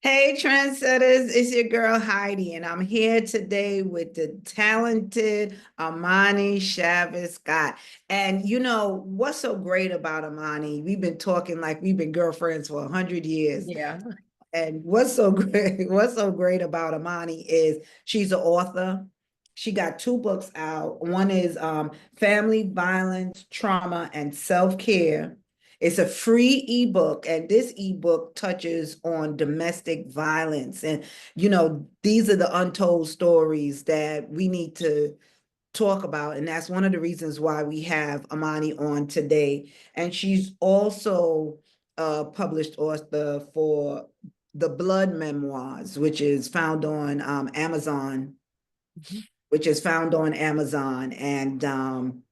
Hey, Trendsetters, it's your girl Heidi, and I'm here today with the talented Amonni Chavis-Scott. And you know what's so great about Amonni? We've been talking like we've been girlfriends for 100 years. Yeah. And what's so great, what's so great about Amonni is she's an author. She got two books out. One is Family Violence, Trauma, and Self-Care. It's a free ebook, and this ebook touches on domestic violence. And, these are the untold stories that we need to talk about. And that's one of the reasons why we have Amonni on today. And she's also a published author for the Blood Memoirs, which is found on Amazon, which is found on Amazon. And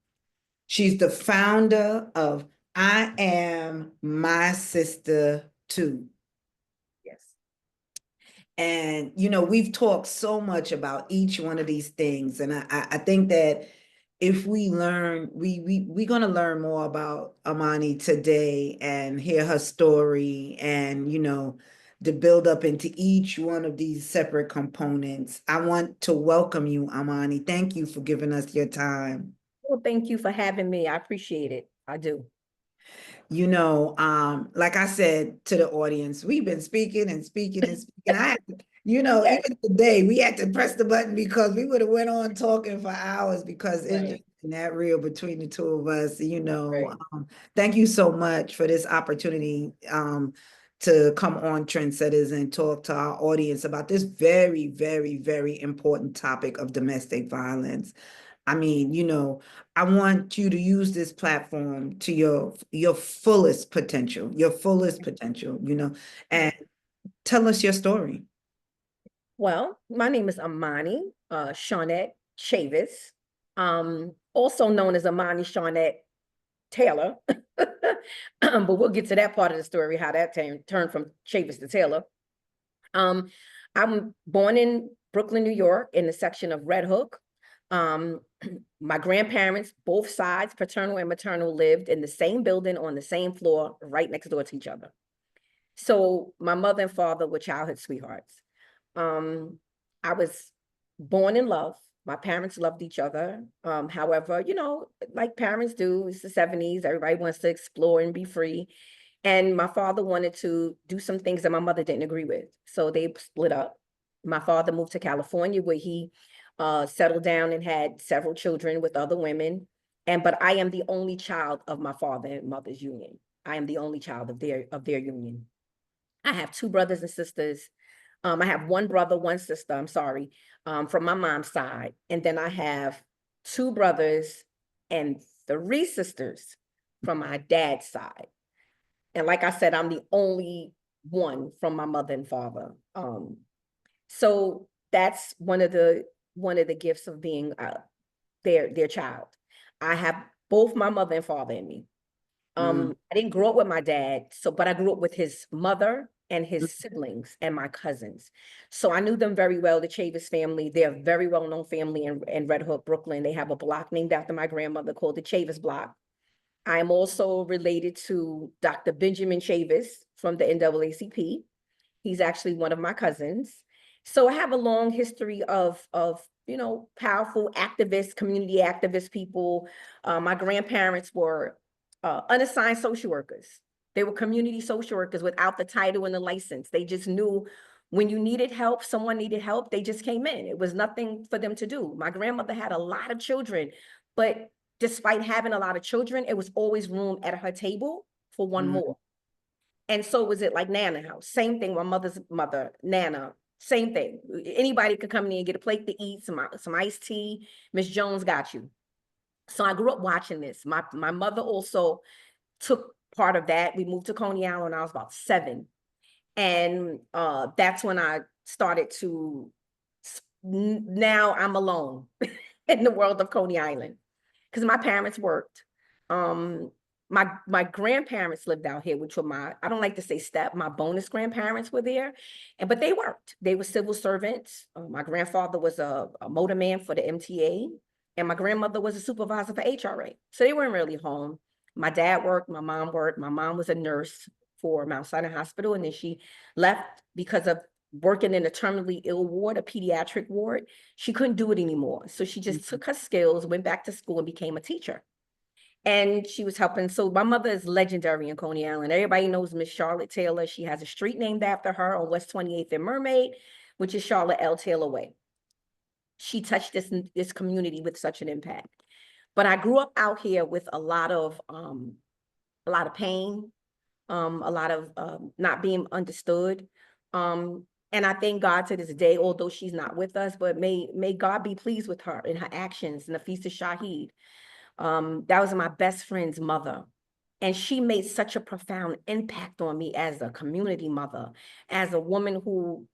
she's the founder of I Am My Sister 2. Yes. And we've talked so much about each one of these things, and I think that if we learn, we're gonna learn more about Amonni today and hear her story, and the build up into each one of these separate components. I want to welcome you, Amonni. Thank you for giving us your time. Well, thank you for having me. I appreciate it. I do. Like I said to the audience, we've been speaking and speaking and speaking. I had to, Yes. even today we had to press the button because we would have went on talking for hours because it's Right. just been that real between the two of us. Right. Thank you so much for this opportunity to come on Trendsetters and talk to our audience about this very, very, very important topic of domestic violence. I mean, I want you to use this platform to your fullest potential, and tell us your story. Well, my name is Amonni Shawnette Chavis, also known as Amonni Shawnette Taylor. But we'll get to that part of the story, how that turned from Chavis to Taylor. Um, I'm born in Brooklyn, New York, in the section of Red Hook. Um, my grandparents, both sides, paternal and maternal, lived in the same building on the same floor, right next door to each other. So my mother and father were childhood sweethearts. Um, I was born in love. My parents loved each other. However, like parents do, it's the 70s, everybody wants to explore and be free. And my father wanted to do some things that my mother didn't agree with. So they split up. My father moved to California where he settled down and had several children with other women. But I am the only child of my father and mother's union. I am the only child of their union. I have two brothers and sisters. I have one brother, one sister, I'm sorry, from my mom's side. And then I have two brothers and three sisters from my dad's side. And like I said, I'm the only one from my mother and father. So that's one of the gifts of being their child. I have both my mother and father in me. I didn't grow up with my dad, but I grew up with his mother and his siblings and my cousins. So I knew them very well, the Chavis family. They're a very well-known family in Red Hook, Brooklyn. They have a block named after my grandmother called the Chavis Block. I'm also related to Dr. Benjamin Chavis from the NAACP. He's actually one of my cousins. So I have a long history of powerful activists, community activist people. My grandparents were unassigned social workers. They were community social workers without the title and the license. They just knew when you needed help, someone needed help, they just came in. It was nothing for them to do. My grandmother had a lot of children, but despite having a lot of children, it was always room at her table for one Mm-hmm. more. And so was it like Nana house. Same thing, my mother's mother, Nana, same thing. Anybody could come in and get a plate to eat, some iced tea. Miss Jones got you. So I grew up watching this. My mother also took part of that. We moved to Coney Island when I was about 7. And that's when I started to, now I'm alone in the world of Coney Island because my parents worked. My grandparents lived out here, which were I don't like to say my bonus grandparents were there, but they worked. They were civil servants. My grandfather was a motorman for the MTA, and my grandmother was a supervisor for HRA. So they weren't really home. My dad worked, my mom worked. My mom was a nurse for Mount Sinai Hospital, and then she left because of working in a terminally ill ward, a pediatric ward. She couldn't do it anymore. So she just took her skills, went back to school, and became a teacher. And she was helping. So my mother is legendary in Coney Island. Everybody knows Miss Charlotte Taylor. She has a street named after her on West 28th and Mermaid, which is Charlotte L. Taylor Way. She touched this community with such an impact. But I grew up out here with a lot of pain, a lot of not being understood. And I thank God to this day, although she's not with us, but may God be pleased with her in her actions. Nafisa Shahid, that was my best friend's mother. And she made such a profound impact on me as a community mother, as a woman who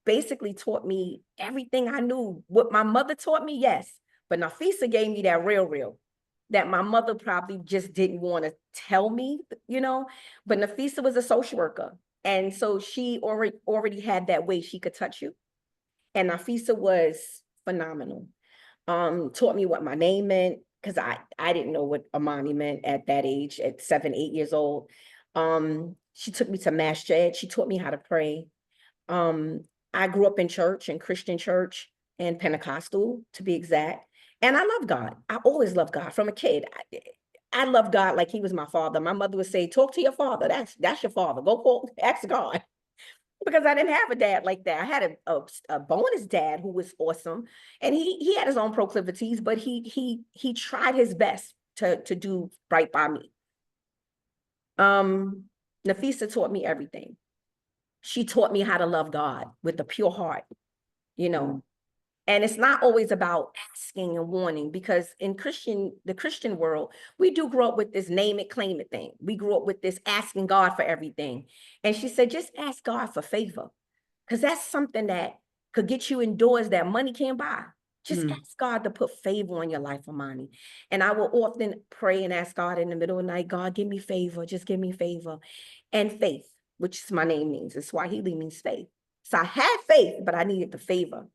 basically taught me everything I knew. What my mother taught me, yes, but Nafisa gave me that real, that my mother probably just didn't want to tell me, you know, but Nafisa was a social worker. And so she already had that way she could touch you. And Nafisa was phenomenal. Taught me what my name meant, because I didn't know what Amonni meant at that age, at 7, 8 years old. She took me to masjid. She taught me how to pray. I grew up in church, in Christian church, and Pentecostal, to be exact. And I love God. I always loved God from a kid. I love God like he was my father. My mother would say, talk to your father. That's your father. Go call, ask God. Because I didn't have a dad like that. I had a bonus dad who was awesome. And he had his own proclivities, but he tried his best to do right by me. Nafisa taught me everything. She taught me how to love God with a pure heart, you know. And it's not always about asking and wanting, because in the Christian world, we do grow up with this name it, claim it thing. We grew up with this asking God for everything. And she said, just ask God for favor, because that's something that could get you in doors that money can't buy. Just ask God to put favor on your life, Amonni. And I will often pray and ask God in the middle of the night, God, give me favor, just give me favor. And faith, which is my name means. It's Swahili means faith. So I had faith, but I needed the favor.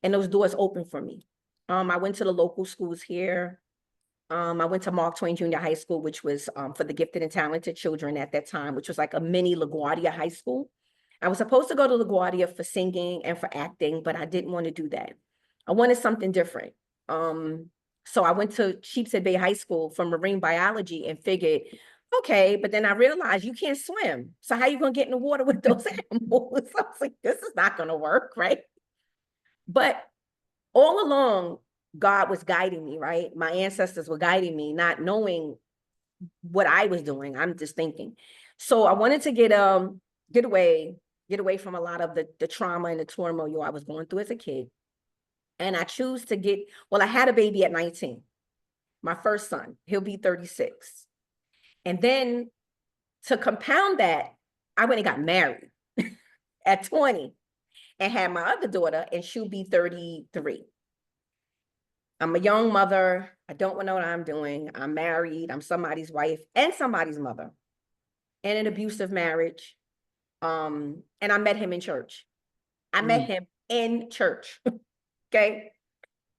And those doors opened for me. I went to the local schools here. I went to Mark Twain Junior High School, which was for the gifted and talented children at that time, which was like a mini LaGuardia High School. I was supposed to go to LaGuardia for singing and for acting, but I didn't want to do that. I wanted something different. So I went to Sheepshead Bay High School for marine biology and figured, okay, but then I realized you can't swim. So how are you going to get in the water with those animals? I was like, this is not going to work, right? But all along, God was guiding me, right? My ancestors were guiding me, not knowing what I was doing. I'm just thinking. So I wanted to get away from a lot of the trauma and the turmoil I was going through as a kid. And I choose to I had a baby at 19, my first son. He'll be 36. And then to compound that, I went and got married at 20. And had my other daughter, and she'll be 33. I'm a young mother. I don't know what I'm doing. I'm married. I'm somebody's wife and somebody's mother in an abusive marriage. And I met him in church. I met him in church. Okay.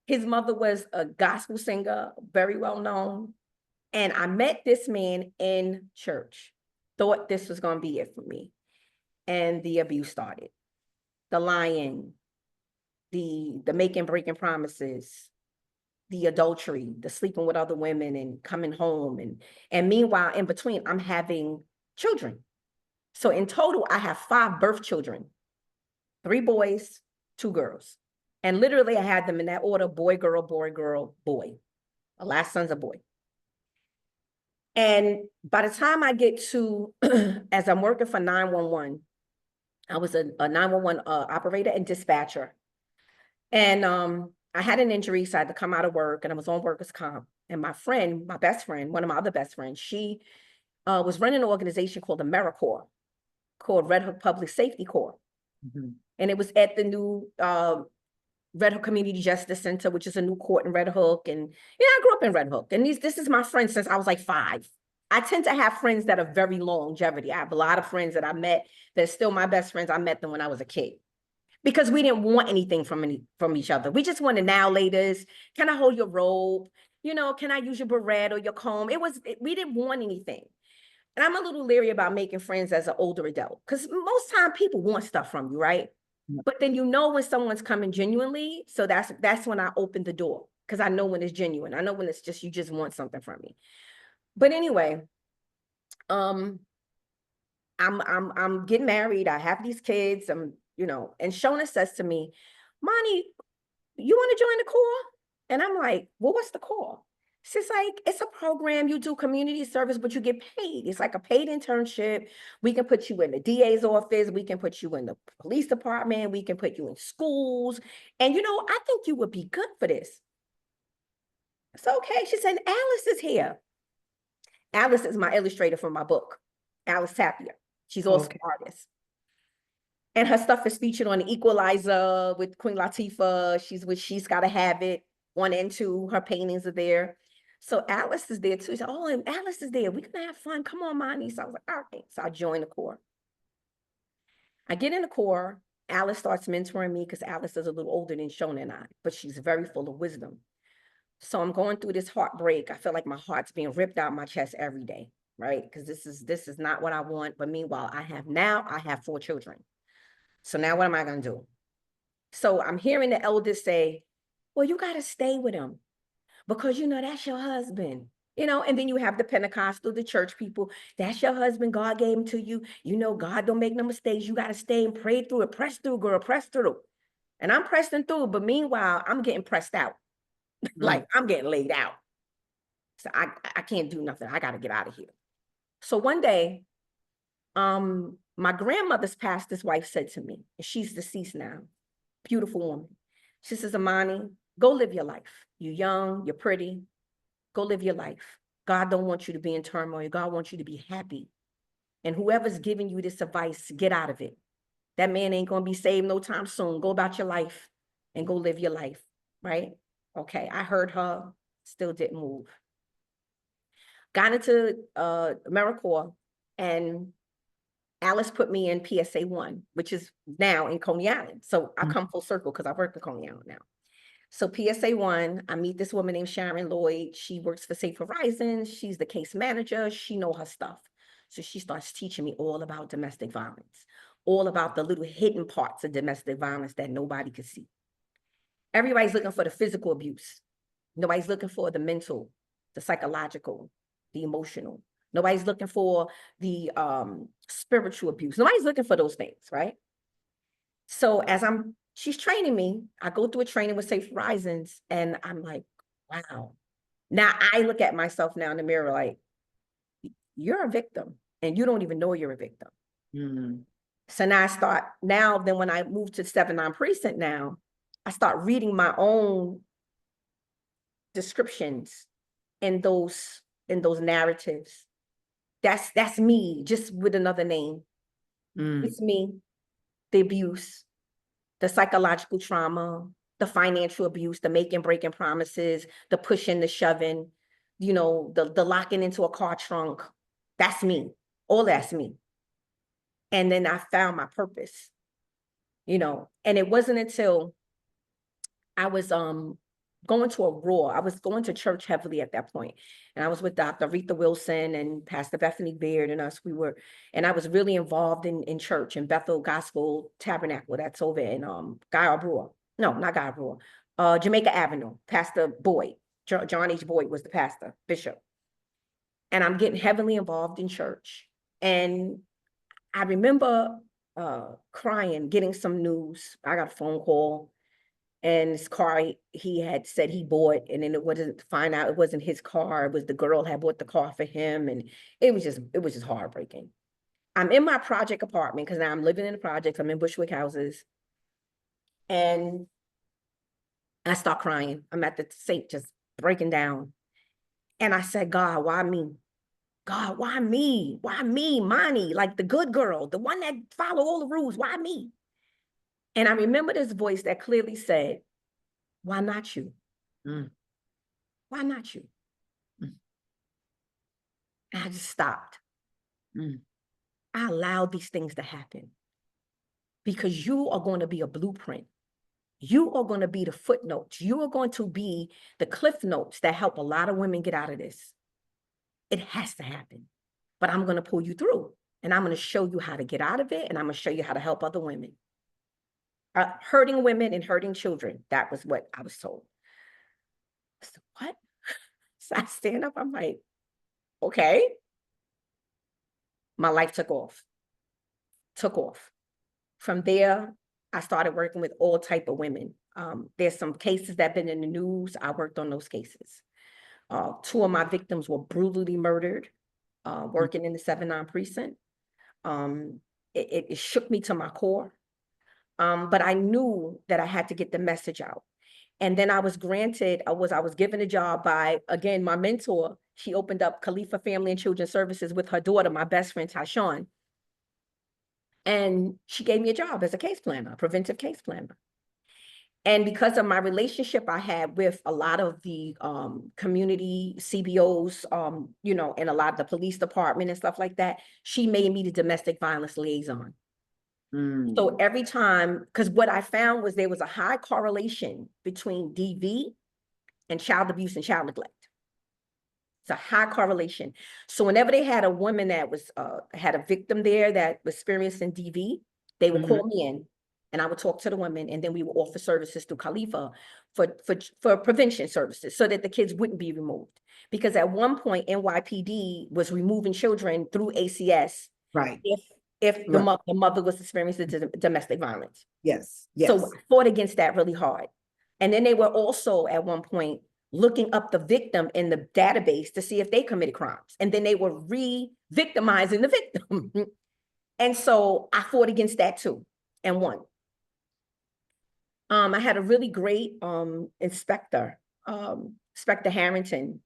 His mother was a gospel singer, very well known. And I met this man in church. Thought this was going to be it for me. And the abuse started. The lying, the making, breaking promises, the adultery, the sleeping with other women and coming home. And meanwhile, in between, I'm having children. So in total, I have 5 birth children, 3 boys, 2 girls. And literally I had them in that order: boy, girl, boy, girl, boy. My last son's a boy. And by the time I get to, as I'm working for 911, I was a 911 operator and dispatcher. And I had an injury, so I had to come out of work, and I was on workers' comp. And my friend, my best friend, one of my other best friends, she was running an organization called the AmeriCorps, called Red Hook Public Safety Corps. And it was at the new Red Hook Community Justice Center, which is a new court in Red Hook. And yeah, I grew up in Red Hook. And this is my friend since I was like 5. I tend to have friends that are very longevity. I have a lot of friends that I met that are still my best friends. I met them when I was a kid, because we didn't want anything from each other. We just wanted now laters. Can I hold your robe? You know, can I use your barrette or your comb? We didn't want anything. And I'm a little leery about making friends as an older adult, because most time people want stuff from you, right? But then you know when someone's coming genuinely. So that's when I open the door, because I know when it's genuine. I know when it's just you just want something from me. But anyway, I'm getting married. I have these kids. And Shona says to me, Moni, you want to join the corps? And I'm like, well, what's the corps? She's like, it's a program, you do community service, but you get paid. It's like a paid internship. We can put you in the DA's office. We can put you in the police department. We can put you in schools. And, I think you would be good for this. It's okay. She said, Alice is here. Alice is my illustrator for my book, Alice Tapia. She's also an artist. And her stuff is featured on the Equalizer with Queen Latifah. She's Gotta Have It, 1 and 2. Her paintings are there. So Alice is there too. She said, oh, and Alice is there. We're gonna have fun. Come on, Moni. So I was like, all right. So I joined the corps. I get in the corps. Alice starts mentoring me because Alice is a little older than Shona and I, but she's very full of wisdom. So I'm going through this heartbreak. I feel like my heart's being ripped out my chest every day, right? Because this is not what I want. But meanwhile, I have 4 children. So now what am I going to do? So I'm hearing the elders say, well, you got to stay with him because, that's your husband, and then you have the Pentecostal, the church people. That's your husband. God gave him to you. God don't make no mistakes. You got to stay and pray through it. Press through, girl, press through. And I'm pressing through. But meanwhile, I'm getting pressed out. Like I'm getting laid out. So I can't do nothing. I got to get out of here. So one day, my grandmother's pastor's wife said to me, and she's deceased now, beautiful woman. She says, Amonni, go live your life. You're young, you're pretty. Go live your life. God don't want you to be in turmoil. God wants you to be happy. And whoever's giving you this advice, get out of it. That man ain't going to be saved no time soon. Go about your life and go live your life, right? Okay, I heard her, still didn't move. Got into AmeriCorps, and Alice put me in PSA 1, which is now in Coney Island. So I come full circle because I work in Coney Island now. So PSA 1, I meet this woman named Sharon Lloyd. She works for Safe Horizons. She's the case manager. She know her stuff. So she starts teaching me all about domestic violence, all about the little hidden parts of domestic violence that nobody could see. Everybody's looking for the physical abuse. Nobody's looking for the mental, the psychological, the emotional. Nobody's looking for the spiritual abuse. Nobody's looking for those things, right? So as she's training me, I go through a training with Safe Horizons, and I'm like, wow. Now I look at myself now in the mirror like, you're a victim, and you don't even know you're a victim. So now then when I moved to 7-9 precinct now, I start reading my own descriptions in those narratives. That's me, just with another name. It's me, the abuse, the psychological trauma, the financial abuse, the making, breaking promises, the pushing, the shoving, the locking into a car trunk. That's me. All that's me. And then I found my purpose, and it wasn't until I was going to I was going to church heavily at that point. And I was with Dr. Aretha Wilson and Pastor Bethany Beard and us. And I was really involved in church, in Bethel Gospel Tabernacle. That's over in Guy Brewer. No, not Guy Brewer. Jamaica Avenue. Pastor Boyd, John H. Boyd was the pastor, bishop. And I'm getting heavily involved in church. And I remember crying, getting some news. I got a phone call. And his car, he had said he bought, and then it wasn't his car. It was the girl had bought the car for him. And it was just heartbreaking. I'm in my project apartment because now I'm living in the projects. I'm in Bushwick houses. And I start crying. I'm at the sink just breaking down. And I said, God, why me? God, why me? Why me, Moni? Like the good girl, the one that followed all the rules. Why me? And I remember this voice that clearly said, why not you? Why not you? And I just stopped. I allowed these things to happen because you are going to be a blueprint. You are going to be the footnotes. You are going to be the cliff notes that help a lot of women get out of this. It has to happen. but I'm going to pull you through, and I'm going to show you how to get out of it, and I'm going to show you how to help other women. Hurting women and hurting children. That was what I was told. I said, what? So I stand up, I'm like, okay. My life took off. From there, I started working with all type of women. There's some cases that have been in the news. I worked on those cases. 2 of my victims were brutally murdered, working in the 7-9 precinct. It shook me to my core. But I knew that I had to get the message out. And then I was given a job by, again, my mentor. She opened up Khalifa Family and Children Services with her daughter, my best friend, Tyshawn. And she gave me a job as a case planner, a preventive case planner. And because of my relationship I had with a lot of the community CBOs, you know, and a lot of the police department and stuff like that, she made me the domestic violence liaison. So every time, because what I found was there was a high correlation between DV and child abuse and child neglect. It's a high correlation. So whenever they had a woman that was had a victim there that was experiencing DV, they would call me in, and I would talk to the women, and then we would offer services through Khalifa for prevention services so that the kids wouldn't be removed. Because at one point, NYPD was removing children through ACS. Right. If the mother was experiencing domestic violence. Yes. So I fought against that really hard. And then they were also at one point looking up the victim in the database to see if they committed crimes. And then they were re-victimizing the victim. And so I fought against that too and won. I had a really great inspector, Inspector Harrington.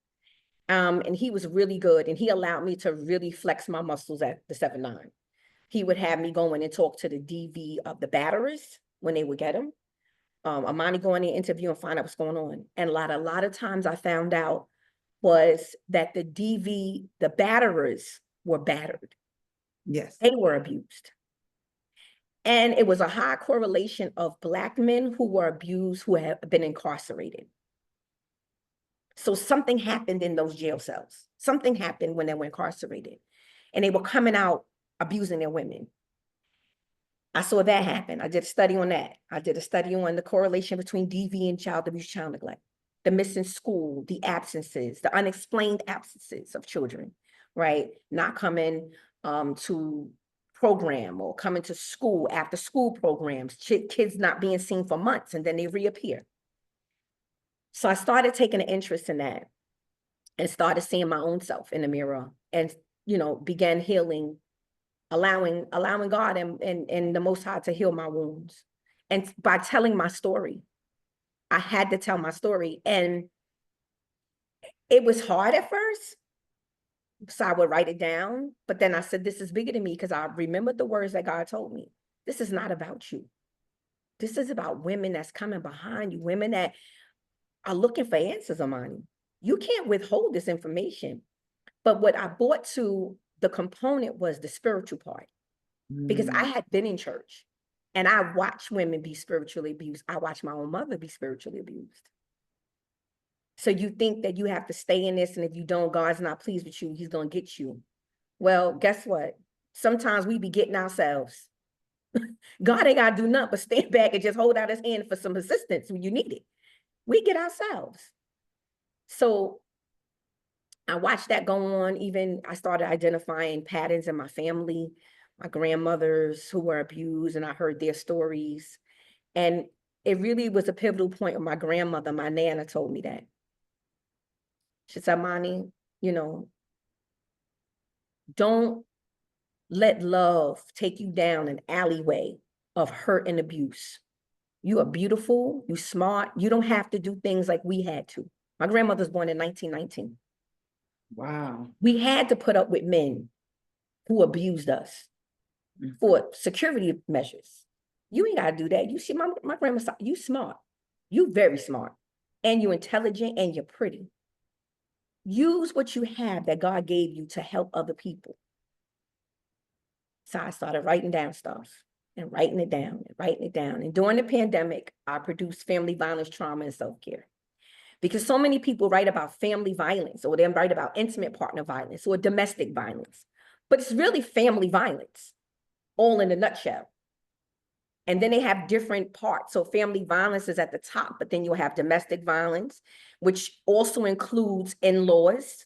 And he was really good. And he allowed me to really flex my muscles at the 7-9. He would have me go in and talk to the DV of the batterers when they would get them. Amonni go in the interview and find out what's going on. And a lot of times I found out was that the DV, the batterers were battered. Yes. They were abused. And it was a high correlation of Black men who were abused, who have been incarcerated. So something happened in those jail cells. Something happened when they were incarcerated. And they were coming out abusing their women. I saw that happen. I did a study on that. I did a study on the correlation between DV and child abuse, child neglect, the missing school, the absences, the unexplained absences of children, right? Not coming to program or coming to school, after school programs, kids not being seen for months and then they reappear. So I started taking an interest in that and started seeing my own self in the mirror and, you know, began healing, allowing God and the Most High to heal my wounds. And by telling my story, I had to tell my story. And it was hard at first. So I would write it down. But then I said, this is bigger than me, because I remembered the words that God told me. This is not about you. This is about women that's coming behind you, women that are looking for answers, Amonni. You can't withhold this information. But what I brought to the component was the spiritual part, because I had been in church and I watched women be spiritually abused. I watched my own mother be spiritually abused. So you think that you have to stay in this, and if you don't, God's not pleased with you, he's going to get you. Well, guess what? Sometimes we be getting ourselves. God ain't got to do nothing but stand back and just hold out his hand for some assistance when you need it. We get ourselves. So I watched that go on. Even I started identifying patterns in my family, my grandmothers who were abused, and I heard their stories. And it really was a pivotal point with my grandmother. My Nana told me that. She said, Amonni, you know, don't let love take you down an alleyway of hurt and abuse. You are beautiful, you smart. You don't have to do things like we had to. My grandmother was born in 1919. Wow. We had to put up with men who abused us for security measures. You ain't got to do that. You see, my grandma said, you smart. You very smart. And you're intelligent and you're pretty. Use what you have that God gave you to help other people. So I started writing down stuff and writing it down and writing it down. And during the pandemic, I produced Family Violence, Trauma, and Self-Care. Because so many people write about family violence, or they write about intimate partner violence or domestic violence. but it's really family violence, all in a nutshell. And then they have different parts. So family violence is at the top, but then you'll have domestic violence, which also includes in-laws.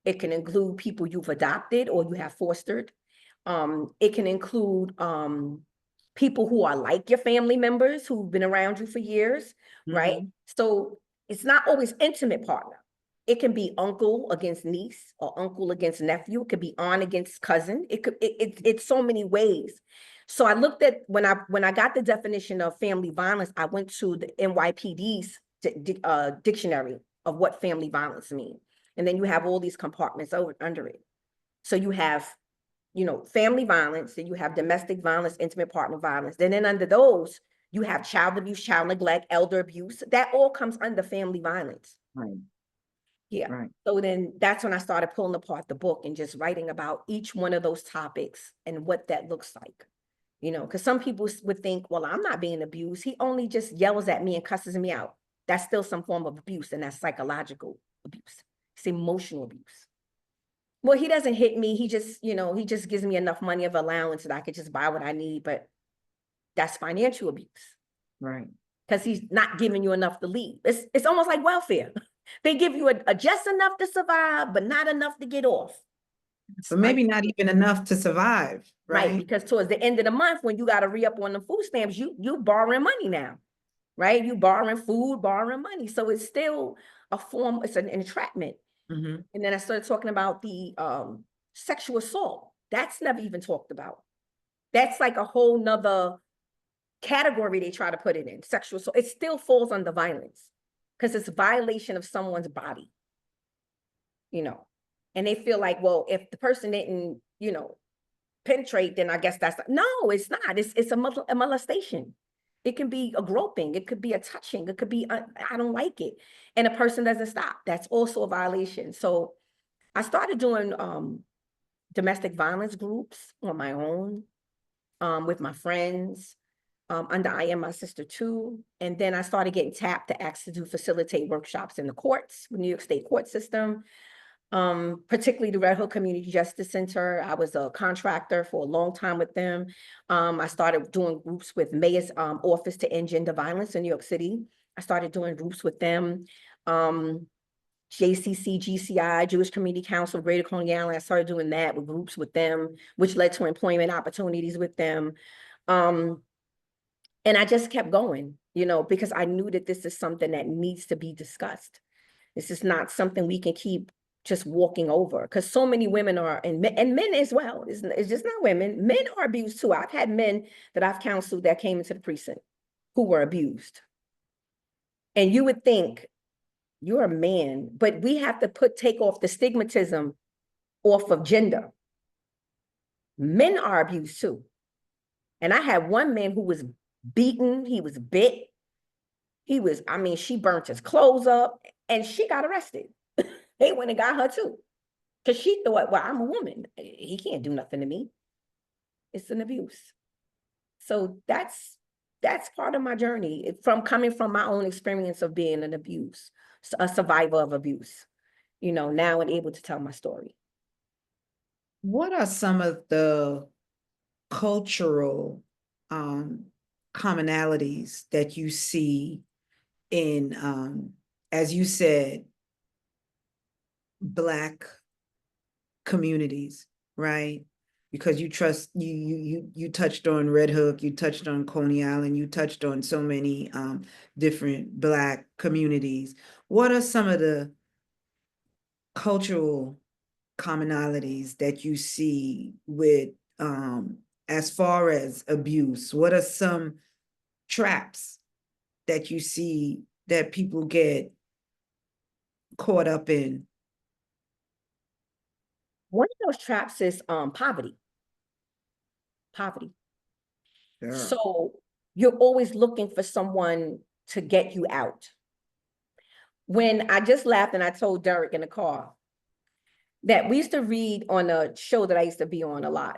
It can include people you've adopted or you have fostered. It can include people who are like your family members who've been around you for years, right? So it's not always intimate partner. It can be uncle against niece or uncle against nephew. It could be aunt against cousin. It's so many ways. So I looked at, when I got the definition of family violence, I went to the NYPD's dictionary of what family violence means. And then you have all these compartments under it. So you have, family violence, then you have domestic violence, intimate partner violence. Then under those, you have child abuse, child neglect, elder abuse. That all comes under family violence. Right. Yeah. Right. So then that's when I started pulling apart the book and just writing about each one of those topics and what that looks like. Because some people would think, well, I'm not being abused. He only just yells at me and cusses me out. That's still some form of abuse, and that's psychological abuse. It's emotional abuse. Well, he doesn't hit me. He just gives me enough money of allowance that I could just buy what I need. But that's financial abuse. Right. Because he's not giving you enough to leave. It's almost like welfare. They give you a just enough to survive, but not enough to get off. But maybe not even enough to survive, right? Because towards the end of the month, when you got to re-up on the food stamps, you borrowing money now, right? You borrowing food, borrowing money. So it's still a form, it's an entrapment. And then I started talking about the sexual assault. That's never even talked about. That's like a whole nother category they try to put it in, sexual assault. It still falls under violence because it's a violation of someone's body, and they feel like, well, if the person didn't, penetrate, then I guess that's, no, it's not. It's a molestation. It can be a groping. It could be a touching. It could be, I don't like it. And a person doesn't stop. That's also a violation. So I started doing domestic violence groups on my own with my friends under IAmMySister2. And then I started getting tapped to ask to facilitate workshops in the courts, the New York State court system. Particularly the Red Hook Community Justice Center. I was a contractor for a long time with them. I started doing groups with Mayor's Office to End Gender Violence in New York City. I started doing groups with them. JCC, GCI, Jewish Community Council, Greater Coney Island. I started doing that with groups with them, which led to employment opportunities with them. And I just kept going, because I knew that this is something that needs to be discussed. This is not something we can keep just walking over, because so many women are, and men as well. It's just not women. Men are abused too. I've had men that I've counseled that came into the precinct who were abused. And you would think you're a man, but we have to take off the stigmatism off of gender. Men are abused too. And I had one man who was beaten. He was bit. She burnt his clothes up and she got arrested. They went and got her too. Because she thought, well, I'm a woman. He can't do nothing to me. It's an abuse. So that's part of my journey, from coming from my own experience of being an abuse, a survivor of abuse, now and able to tell my story. What are some of the cultural commonalities that you see in, as you said, Black communities, right? Because you touched on Red Hook, you touched on Coney Island, you touched on so many different Black communities. What are some of the cultural commonalities that you see with as far as abuse? What are some traps that you see that people get caught up in? One of those traps is poverty. Sure. So you're always looking for someone to get you out. When I just laughed and I told Derek in the car that we used to read on a show that I used to be on a lot.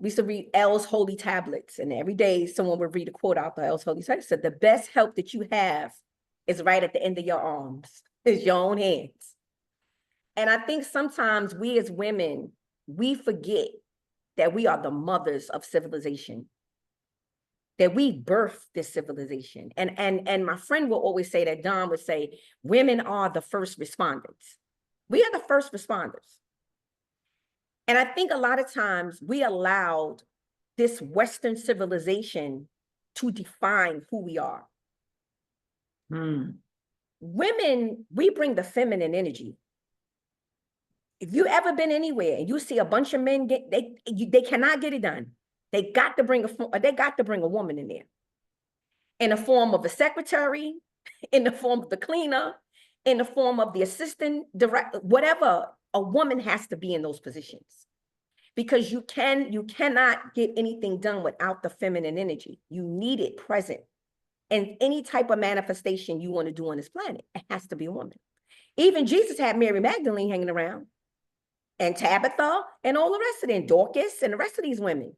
We used to read L's Holy Tablets, and every day someone would read a quote out the L's Holy Tablets. Said the best help that you have is right at the end of your arms, is your own hands. And I think sometimes we as women we forget that we are the mothers of civilization, that we birthed this civilization. And my friend will always say that, Don would say, women are the first responders. We are the first responders. And I think a lot of times we allowed this Western civilization to define who we are. Women, we bring the feminine energy. If you ever been anywhere and you see a bunch of men they cannot get it done. They got to bring a woman in there, in the form of a secretary, in the form of the cleaner, in the form of the assistant director, whatever. A woman has to be in those positions, because you cannot get anything done without the feminine energy. You need it present. And any type of manifestation you want to do on this planet, it has to be a woman. Even Jesus had Mary Magdalene hanging around, and Tabitha, and all the rest of them, Dorcas, and the rest of these women.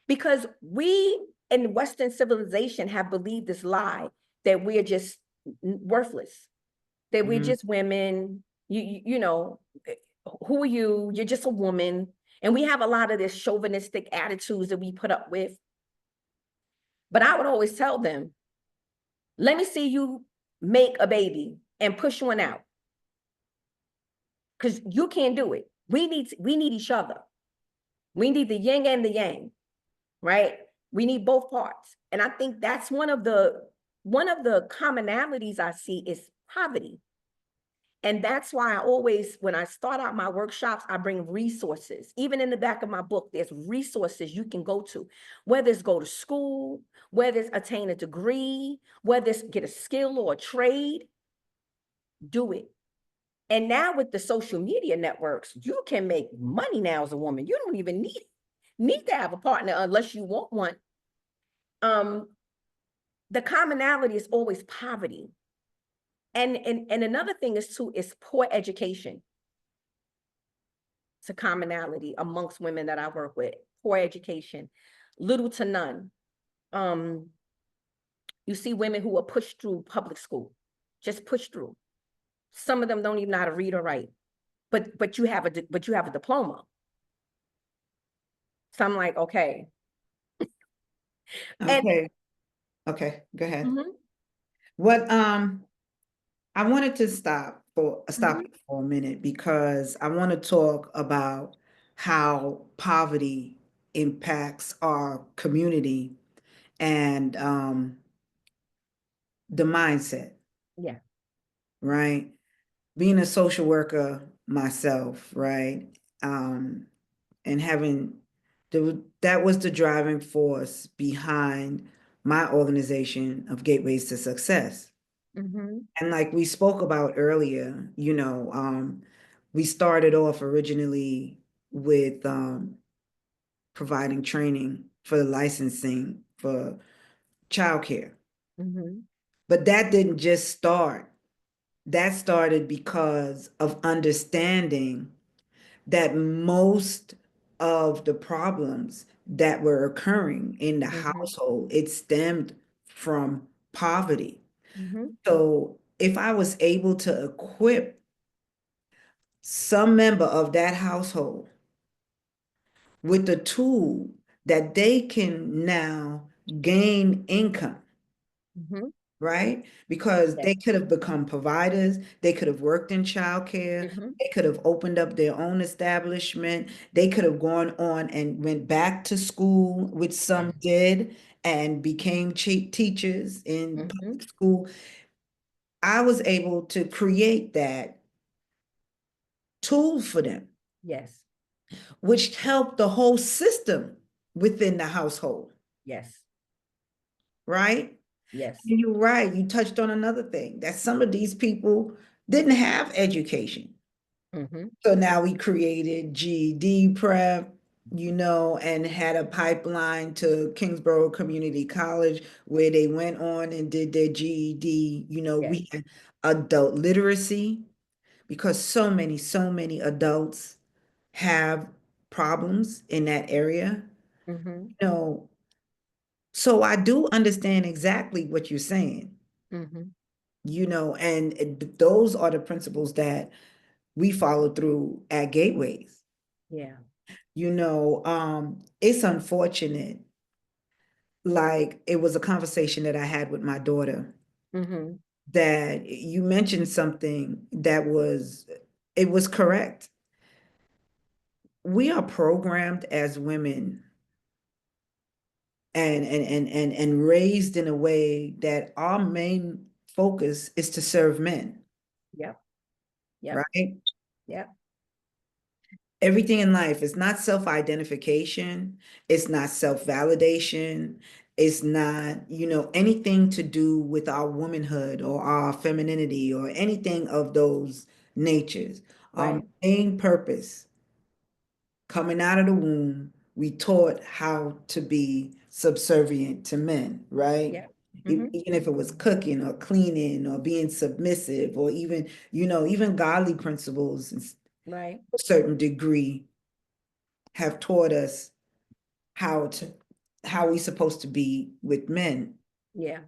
Because we in Western civilization have believed this lie that we're just worthless, that we're just women. You know, who are you? You're just a woman. And we have a lot of this chauvinistic attitudes that we put up with. But I would always tell them, let me see you make a baby and push one out, because you can't do it. We need each other. We need the yin and the yang, right? We need both parts. And I think that's one of the commonalities I see is poverty. And that's why I always, when I start out my workshops, I bring resources. Even in the back of my book, there's resources you can go to, whether it's go to school, whether it's attain a degree, whether it's get a skill or a trade, do it. And now with the social media networks, you can make money now as a woman. You don't even need to have a partner unless you want one. The commonality is always poverty. And another thing is too, is poor education. It's a commonality amongst women that I work with. Poor education, little to none. You see women who are pushed through public school, just pushed through. Some of them don't even know how to read or write, but you have a diploma. So I'm like, okay. Okay, go ahead. What I wanted to stop for a minute, because I want to talk about how poverty impacts our community and the mindset. Yeah. Right? Being a social worker myself, right? And having that was the driving force behind my organization of Gateways to Success. And like we spoke about earlier, you know, we started off originally with providing training for the licensing for childcare. But that didn't just start. That started because of understanding that most of the problems that were occurring in the household, it stemmed from poverty. So if I was able to equip some member of that household with the tool that they can now gain income, right? Because they could have become providers, they could have worked in childcare, they could have opened up their own establishment, they could have gone on and went back to school, which some did, and became teachers in public school. I was able to create that tool for them. Yes. Which helped the whole system within the household. Yes. Right? Yes. And you're right. You touched on another thing, that some of these people didn't have education. So now we created GED prep, you know, and had a pipeline to Kingsborough Community College where they went on and did their GED. You know, we had adult literacy, because so many adults have problems in that area. You know, so I do understand exactly what you're saying. You know, and those are the principles that we follow through at Gateways. Yeah. It's unfortunate. Like, it was a conversation that I had with my daughter, Mm-hmm. that you mentioned something that it was correct. We are programmed as women and raised in a way that our main focus is to serve men, Yep. Yep. right? Yep. Everything in life is not self-identification, it's not self-validation, it's not, anything to do with our womanhood or our femininity or anything of those natures. Our Right. main purpose, coming out of the womb, we taught how to be subservient to men, right? Yep. Mm-hmm. Even if it was cooking or cleaning or being submissive, or even, even godly principles to Right. a certain degree have taught us how to how we supposed to be with men, Yeah.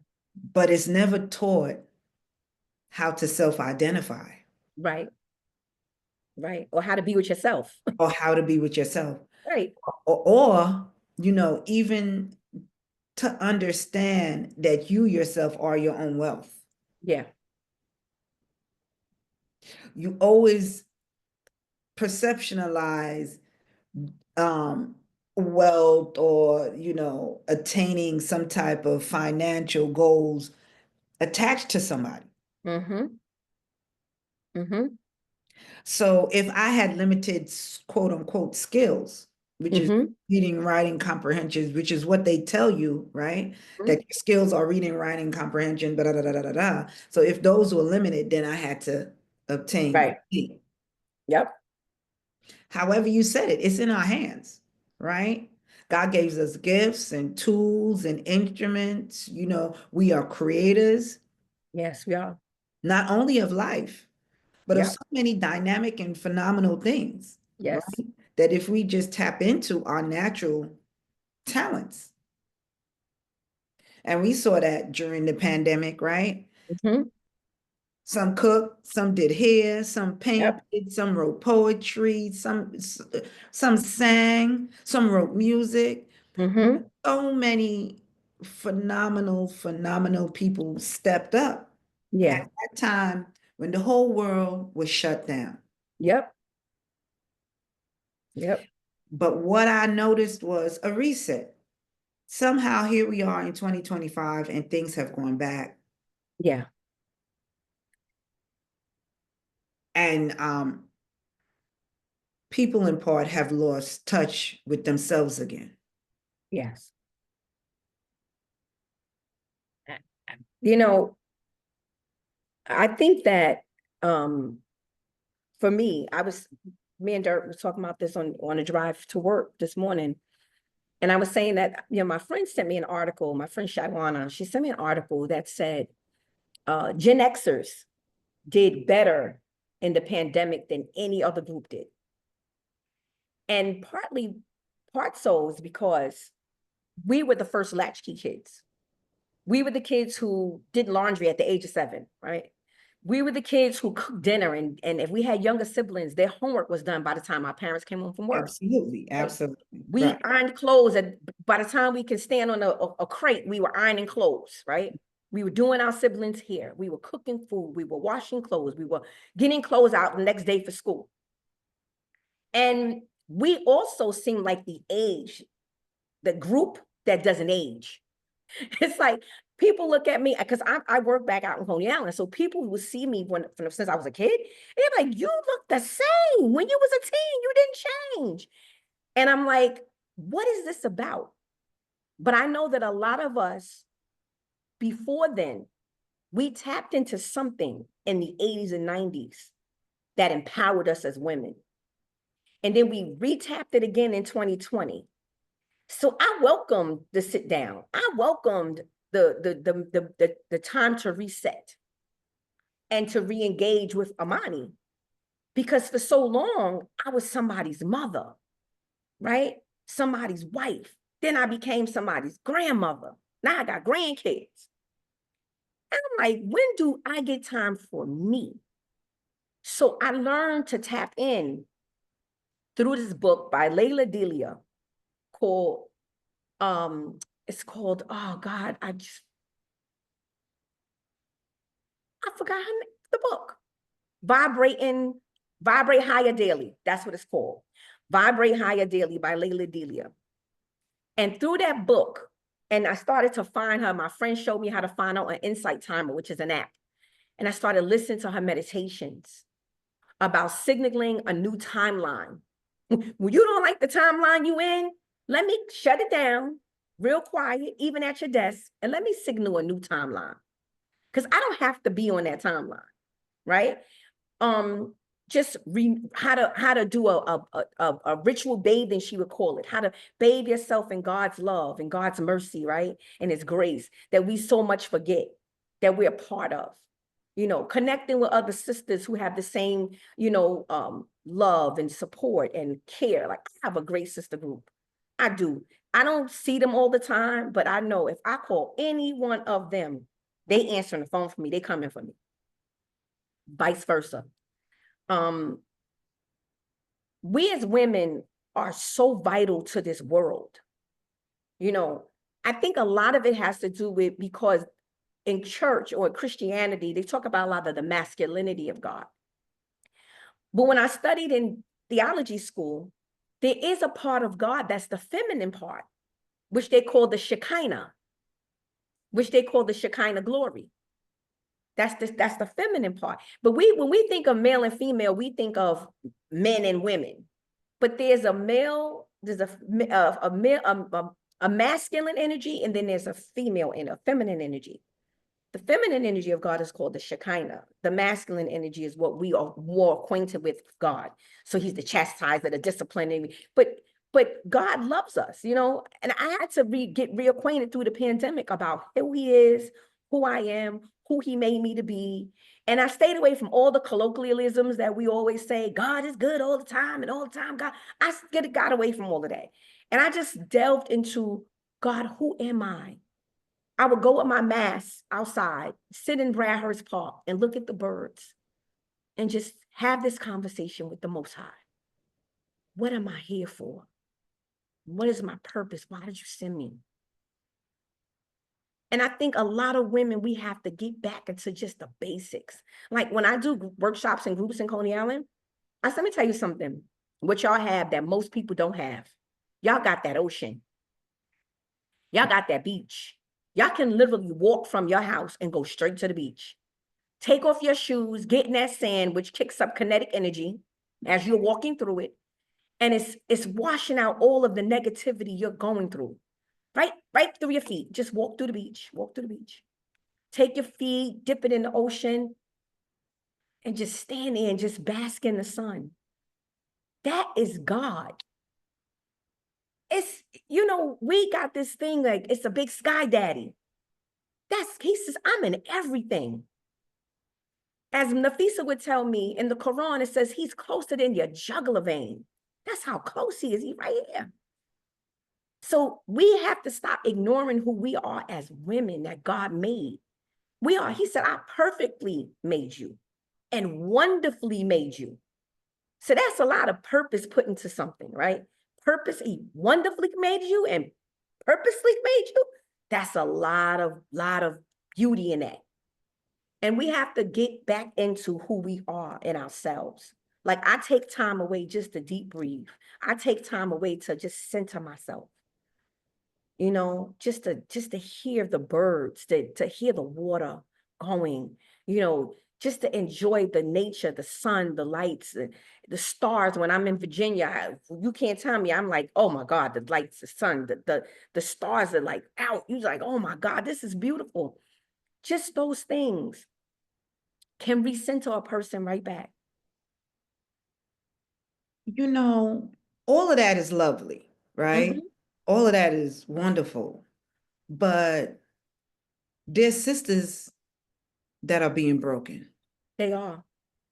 but it's never taught how to self-identify Right. Right. Or how to be with yourself. or how to be with yourself, Right. or even to understand that you yourself are your own wealth. Yeah. You always perceptionalize um wealth, or attaining some type of financial goals attached to somebody. Mm-hmm. Mm-hmm. So if I had limited quote unquote skills, which is Mm-hmm. reading, writing, comprehension, which is what they tell you, right? That your skills are reading, writing, comprehension, da da da da da da. So if those were limited, then I had to obtain. Right. Yep. However you said it, it's in our hands, right? God gave us gifts and tools and instruments. We are creators, Yes, we are. not only of life, but of so Yep. many dynamic and phenomenal things, Yes. right? That if we just tap into our natural talents, and we saw that during the pandemic, right? Mm-hmm. Some cooked, some did hair, some Yep. painted, some wrote poetry, some sang, some wrote music. Mm-hmm. So many phenomenal people stepped up at Yeah. that time when the whole world was shut down. Yep. Yep. But what I noticed was a reset. Somehow here we are in 2025 and things have gone back. Yeah. And people in part have lost touch with themselves again. Yes. Uh, You know, I think that for me, me and Dirk was talking about this on a drive to work this morning. And I was saying that, my friend sent me an article, my friend Shaiwana, she sent me an article that said Gen Xers did better in the pandemic than any other group did. And part so is because we were the first latchkey kids. We were the kids who did laundry at the age of 7, right? We were the kids who cooked dinner, and if we had younger siblings, their homework was done by the time our parents came home from work. Absolutely, Right? absolutely. We Right. ironed clothes, and by the time we could stand on a crate, we were ironing clothes, right? We were doing our siblings' hair. We were cooking food. We were washing clothes. We were getting clothes out the next day for school. And we also seem like the group that doesn't age. It's like people look at me because I work back out in Coney Island. So people would see me since I was a kid. And they're like, you look the same. When you was a teen, you didn't change. And I'm like, what is this about? But I know that a lot of us before then, we tapped into something in the 80s and 90s that empowered us as women. And then we retapped it again in 2020. So I welcomed the sit down. I welcomed the time to reset and to re-engage with Amonni, because for so long I was somebody's mother, right? Somebody's wife. Then I became somebody's grandmother. Now I got grandkids. And I'm like, when do I get time for me? So I learned to tap in through this book by Layla Delia called, it's called, oh God, I forgot the book. Vibrate Higher Daily. That's what it's called. Vibrate Higher Daily by Layla Delia. And through that book, and I started to find her, my friend showed me how to find out an insight timer, which is an app. And I started listening to her meditations about signaling a new timeline. When you don't like the timeline you in, let me shut it down real quiet, even at your desk, and let me signal a new timeline. Because I don't have to be on that timeline, right? Just how to do a ritual bathing, she would call it, how to bathe yourself in God's love and God's mercy, right? And his grace that we so much forget that we're part of. You know, connecting with other sisters who have the same, you know, love and support and care. Like, I have a great sister group. I do. I don't see them all the time, but I know if I call any one of them, they answering the phone for me. They coming for me. Vice versa. We as women are so vital to this world. You know, I think a lot of it has to do with, because in church or Christianity, they talk about a lot of the masculinity of God. But when I studied in theology school, there is a part of God that's the feminine part, which they call the Shekinah, glory. That's the feminine part. But when we think of male and female, we think of men and women. But there's a male, there's a masculine energy, and then there's a female and a feminine energy. The feminine energy of God is called the Shekinah. The masculine energy is what we are more acquainted with God. So he's the chastiser, the disciplining. But God loves us, you know. And I had to get reacquainted through the pandemic about who he is, who I am, who he made me to be. And I stayed away from all the colloquialisms that we always say, God is good all the time and all the time, God. I got away from all of that. And I just delved into, God, who am I? I would go with my mask outside, sit in Bradhurst Park and look at the birds and just have this conversation with the Most High. What am I here for? What is my purpose? Why did you send me? And I think a lot of women, we have to get back into just the basics. Like when I do workshops and groups in Coney Island, let me tell you something. What y'all have that most people don't have. Y'all got that ocean. Y'all got that beach. Y'all can literally walk from your house and go straight to the beach. Take off your shoes, get in that sand, which kicks up kinetic energy as you're walking through it. And it's washing out all of the negativity you're going through. Right through your feet. Just walk through the beach. Walk through the beach. Take your feet, dip it in the ocean, and just stand there and just bask in the sun. That is God. It's, you know, we got this thing like it's a big sky daddy. He says, I'm in everything. As Nafisa would tell me, in the Quran, it says he's closer than your jugular vein. That's how close he is. He's right here. So we have to stop ignoring who we are as women that God made. He said, I perfectly made you and wonderfully made you. So that's a lot of purpose put into something, right? Purpose, he wonderfully made you and purposely made you. That's a lot of beauty in that. And we have to get back into who we are in ourselves. Like I take time away just to deep breathe. I take time away to just center myself. You know, just to hear the birds, to hear the water going, you know, just to enjoy the nature, the sun, the lights, the stars. When I'm in Virginia, you can't tell me, I'm like, oh my God, the lights, the sun, the stars are like out. You're like, oh my God, this is beautiful. Just those things can recenter a person right back. You know, all of that is lovely, right? Mm-hmm. All of that is wonderful. But there's sisters that are being broken. They are.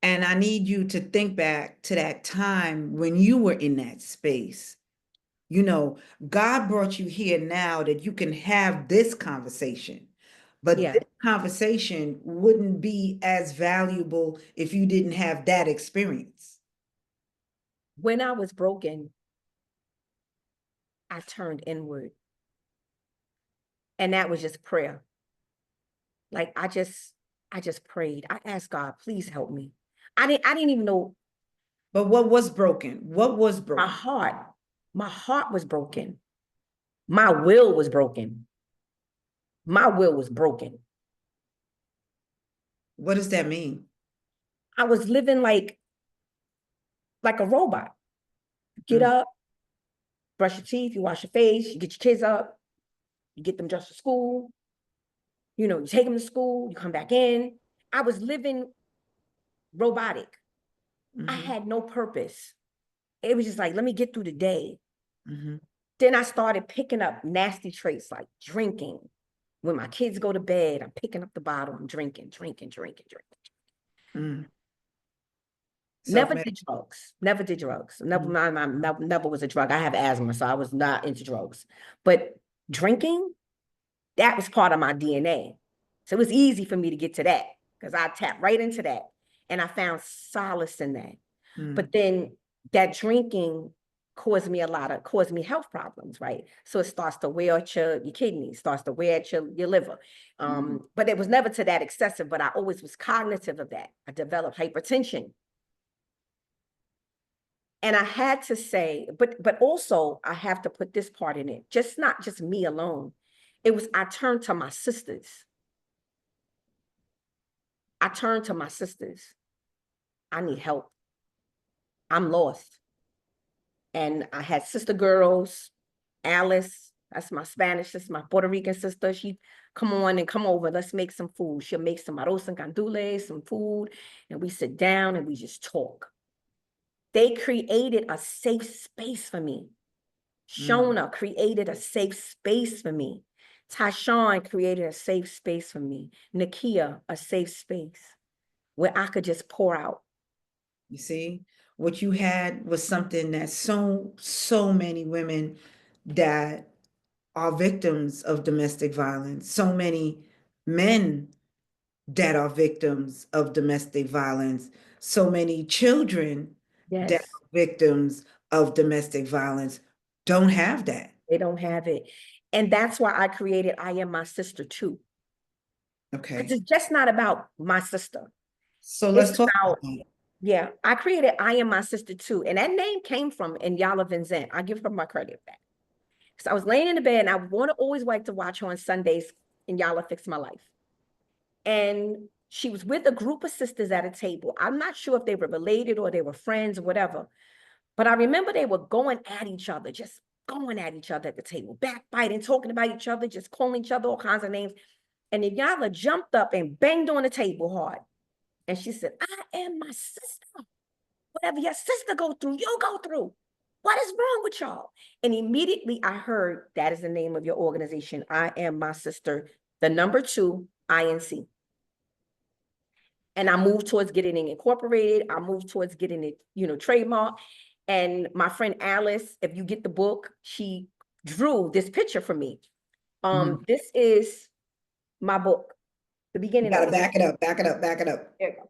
And I need you to think back to that time when you were in that space. You know, God brought you here now that you can have this conversation. But Yeah. this conversation wouldn't be as valuable if you didn't have that experience. When I was broken, I turned inward. And that was just prayer. Like I just prayed. I asked God, please help me. I didn't even know. But what was broken? What was My broken? heart. My heart was broken. My will was broken. My will was broken. What does that mean? I was living like a robot. Get Mm. up, brush your teeth, you wash your face, you get your kids up, you get them dressed for school, you take them to school, you come back in. I was living robotic. I Mm-hmm. had no purpose. It was just like, let me get through the day. Mm-hmm. Then I started picking up nasty traits like drinking. When my kids go to bed, I'm picking up the bottle and drinking. Mm. Never Self-med. did drugs. Never did drugs. Mm. Never was a drug. I have asthma, so I was not into drugs. But drinking, that was part of my DNA. So it was easy for me to get to that because I tapped right into that. And I found solace in that. Mm. But then that drinking caused me health problems, right? So it starts to wear at your kidneys, starts to wear at your liver. But it was never to that excessive, but I always was cognitive of that. I developed hypertension. And I had to say, but also I have to put this part in it, not just me alone. It was, I turned to my sisters. I need help. I'm lost. And I had sister girls, Alice, that's my Spanish sister, my Puerto Rican sister. She come over, let's make some food. She'll make some arroz and gandules, some food, and we sit down and we just talk. They created a safe space for me. Shona created a safe space for me. Tyshawn created a safe space for me. Nakia, a safe space where I could just pour out. You see, what you had was something that so many women that are victims of domestic violence, so many men that are victims of domestic violence, so many children that Yes, are victims of domestic violence don't have that. they don't have it. And that's why I created I Am My Sister Too. Because Okay. it's just not about my sister. So It's let's talk about about, that. yeah, I created I Am My Sister Too. And that name came from Inyala Vincent. I give her my credit for that. So I was laying in the bed and I want to always like to watch her on Sundays. Inyala Fix My Life. And she was with a group of sisters at a table. I'm not sure if they were related or they were friends or whatever, but I remember they were going at each other, just going at each other at the table, backbiting, talking about each other, just calling each other all kinds of names. And Inyala jumped up and banged on the table hard. And she said, I am my sister. Whatever your sister go through, you go through. What is wrong with y'all? And immediately I heard, that is the name of your organization. I Am My Sister, the number 2, INC. And I moved towards getting it incorporated. I moved towards getting it, trademark. And my friend Alice, if you get the book, she drew this picture for me. This is my book, the You beginning of gotta it. back it up, back it up, back it up. There you go.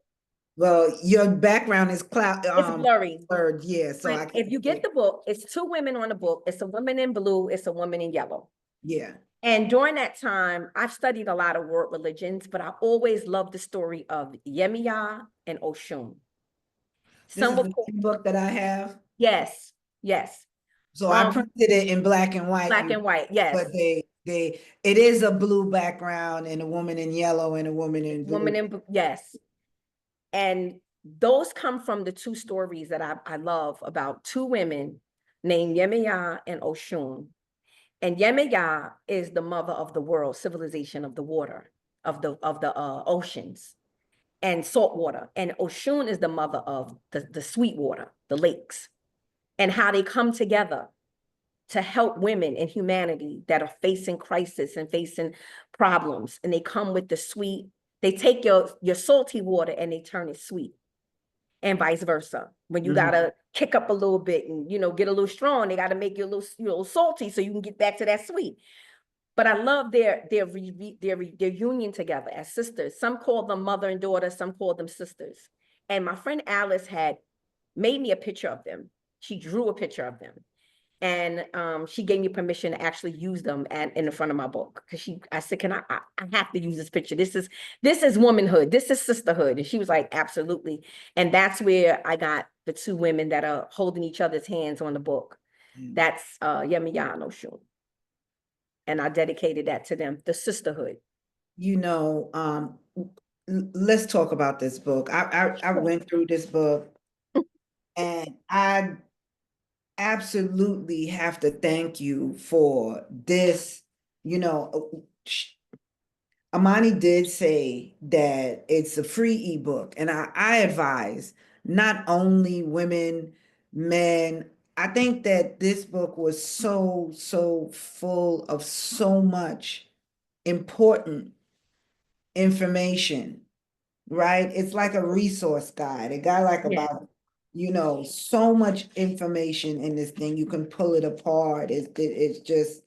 Well, your background is It's blurry. blurred, yeah, so I But if can, you get the book, it's 2 women on the book. It's a woman in blue, it's a woman in yellow. yeah. And during that time, I've studied a lot of world religions, but I always loved the story of Yemiya and Oshun. This Some is would the call, same book that I have. yes, yes. So I printed it in black and white, Black and white, yes. but it is a blue background and a woman in yellow and a woman in Woman blue. in, yes. And those come from the 2 stories that I love about 2 women named Yemiya and Oshun. And Yemiya is the mother of the world, civilization of the water, of the oceans and salt water. And Oshun is the mother of the sweet water, the lakes, and how they come together to help women and humanity that are facing crisis and facing problems. And they come with the sweet, they take your salty water and they turn it sweet, and vice versa. When you gotta kick up a little bit and get a little strong, they gotta make you a little salty so you can get back to that sweet. But I love their union together as sisters. Some call them mother and daughter, some call them sisters. And my friend Alice had made me a picture of them. She drew a picture of them. And she gave me permission to actually use them in the front of my book. Because I said, I have to use this picture. This is womanhood. This is sisterhood. And she was like, absolutely. And that's where I got the two women that are holding each other's hands on the book. That's Yemiyano Shun. And I dedicated that to them, the sisterhood. Let's talk about this book. I went through this book, and I absolutely have to thank you for this. Amonni did say that it's a free ebook, and I advise not only women, men. I think that this book was so full of so much important information, right? It's like a resource guide. It got like about, so much information in this thing. You can pull it apart. It just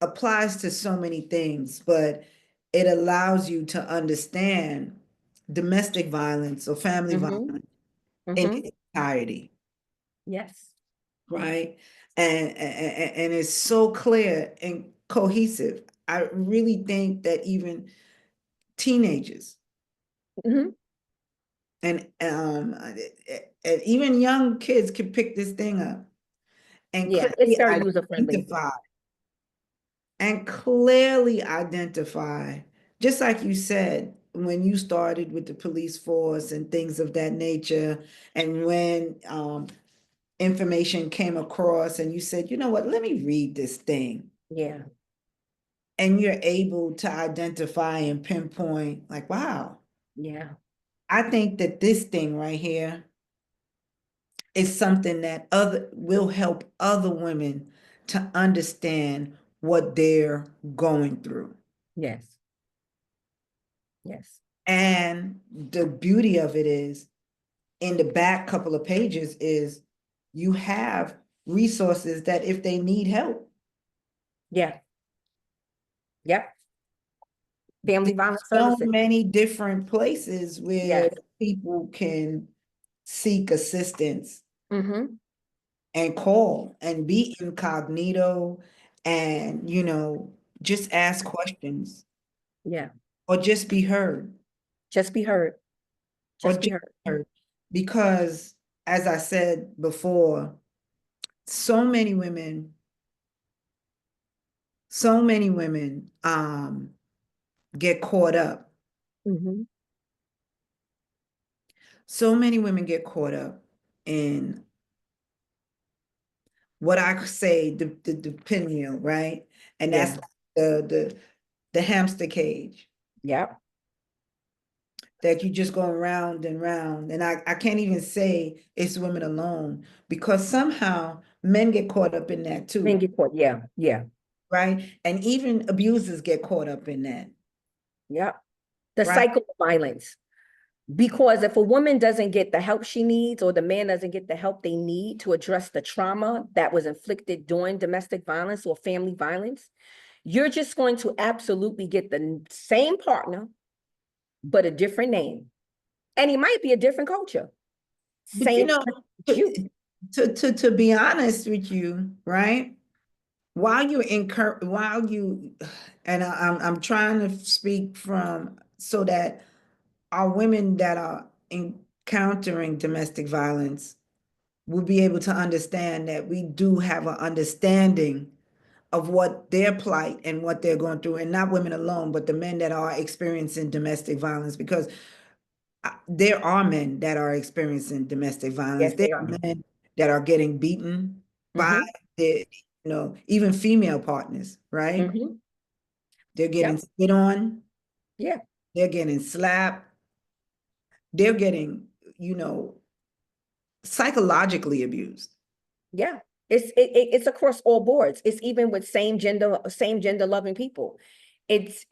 applies to so many things, but it allows you to understand domestic violence or family violence in its entirety. Yes. Right? And it's so clear and cohesive. I really think that even teenagers and even young kids can pick this thing up and it's very user-friendly. Clearly identify, just like you said, when you started with the police force and things of that nature, and when information came across and you said, you know what, let me read this thing. Yeah. And you're able to identify and pinpoint, like, wow. Yeah. I think that this thing right here is something that will help other women to understand what they're going through. Yes. Yes. And the beauty of it is, in the back couple of pages, is you have resources that if they need help. Yeah. Yep. Family violence so services. many different places where people can seek assistance and call and be incognito and, just ask questions. Yeah. Or just be heard. Just be heard. Just be heard. Because, as I said before, so many women get caught up. So many women get caught up in what I say the pinwheel, right? And that's the hamster cage. Yep. That you just going round and round. And I can't even say it's women alone, because somehow men get caught up in that too. Men get caught, yeah. Right? And even abusers get caught up in that. Yep. The cycle of violence. Because if a woman doesn't get the help she needs, or the man doesn't get the help they need to address the trauma that was inflicted during domestic violence or family violence, you're just going to absolutely get the same partner, but a different name. And he might be a different culture. But to be honest with you, right? And I'm trying to speak from, so that our women that are encountering domestic violence will be able to understand that we do have an understanding of what their plight and what they're going through, and not women alone, but the men that are experiencing domestic violence, because there are men that are experiencing domestic violence. Yes, there are men that are getting beaten by their, even female partners, right? They're getting spit on. Yeah. They're getting slapped. They're getting, psychologically abused. Yeah. It's across all boards. It's even with same gender loving people. It's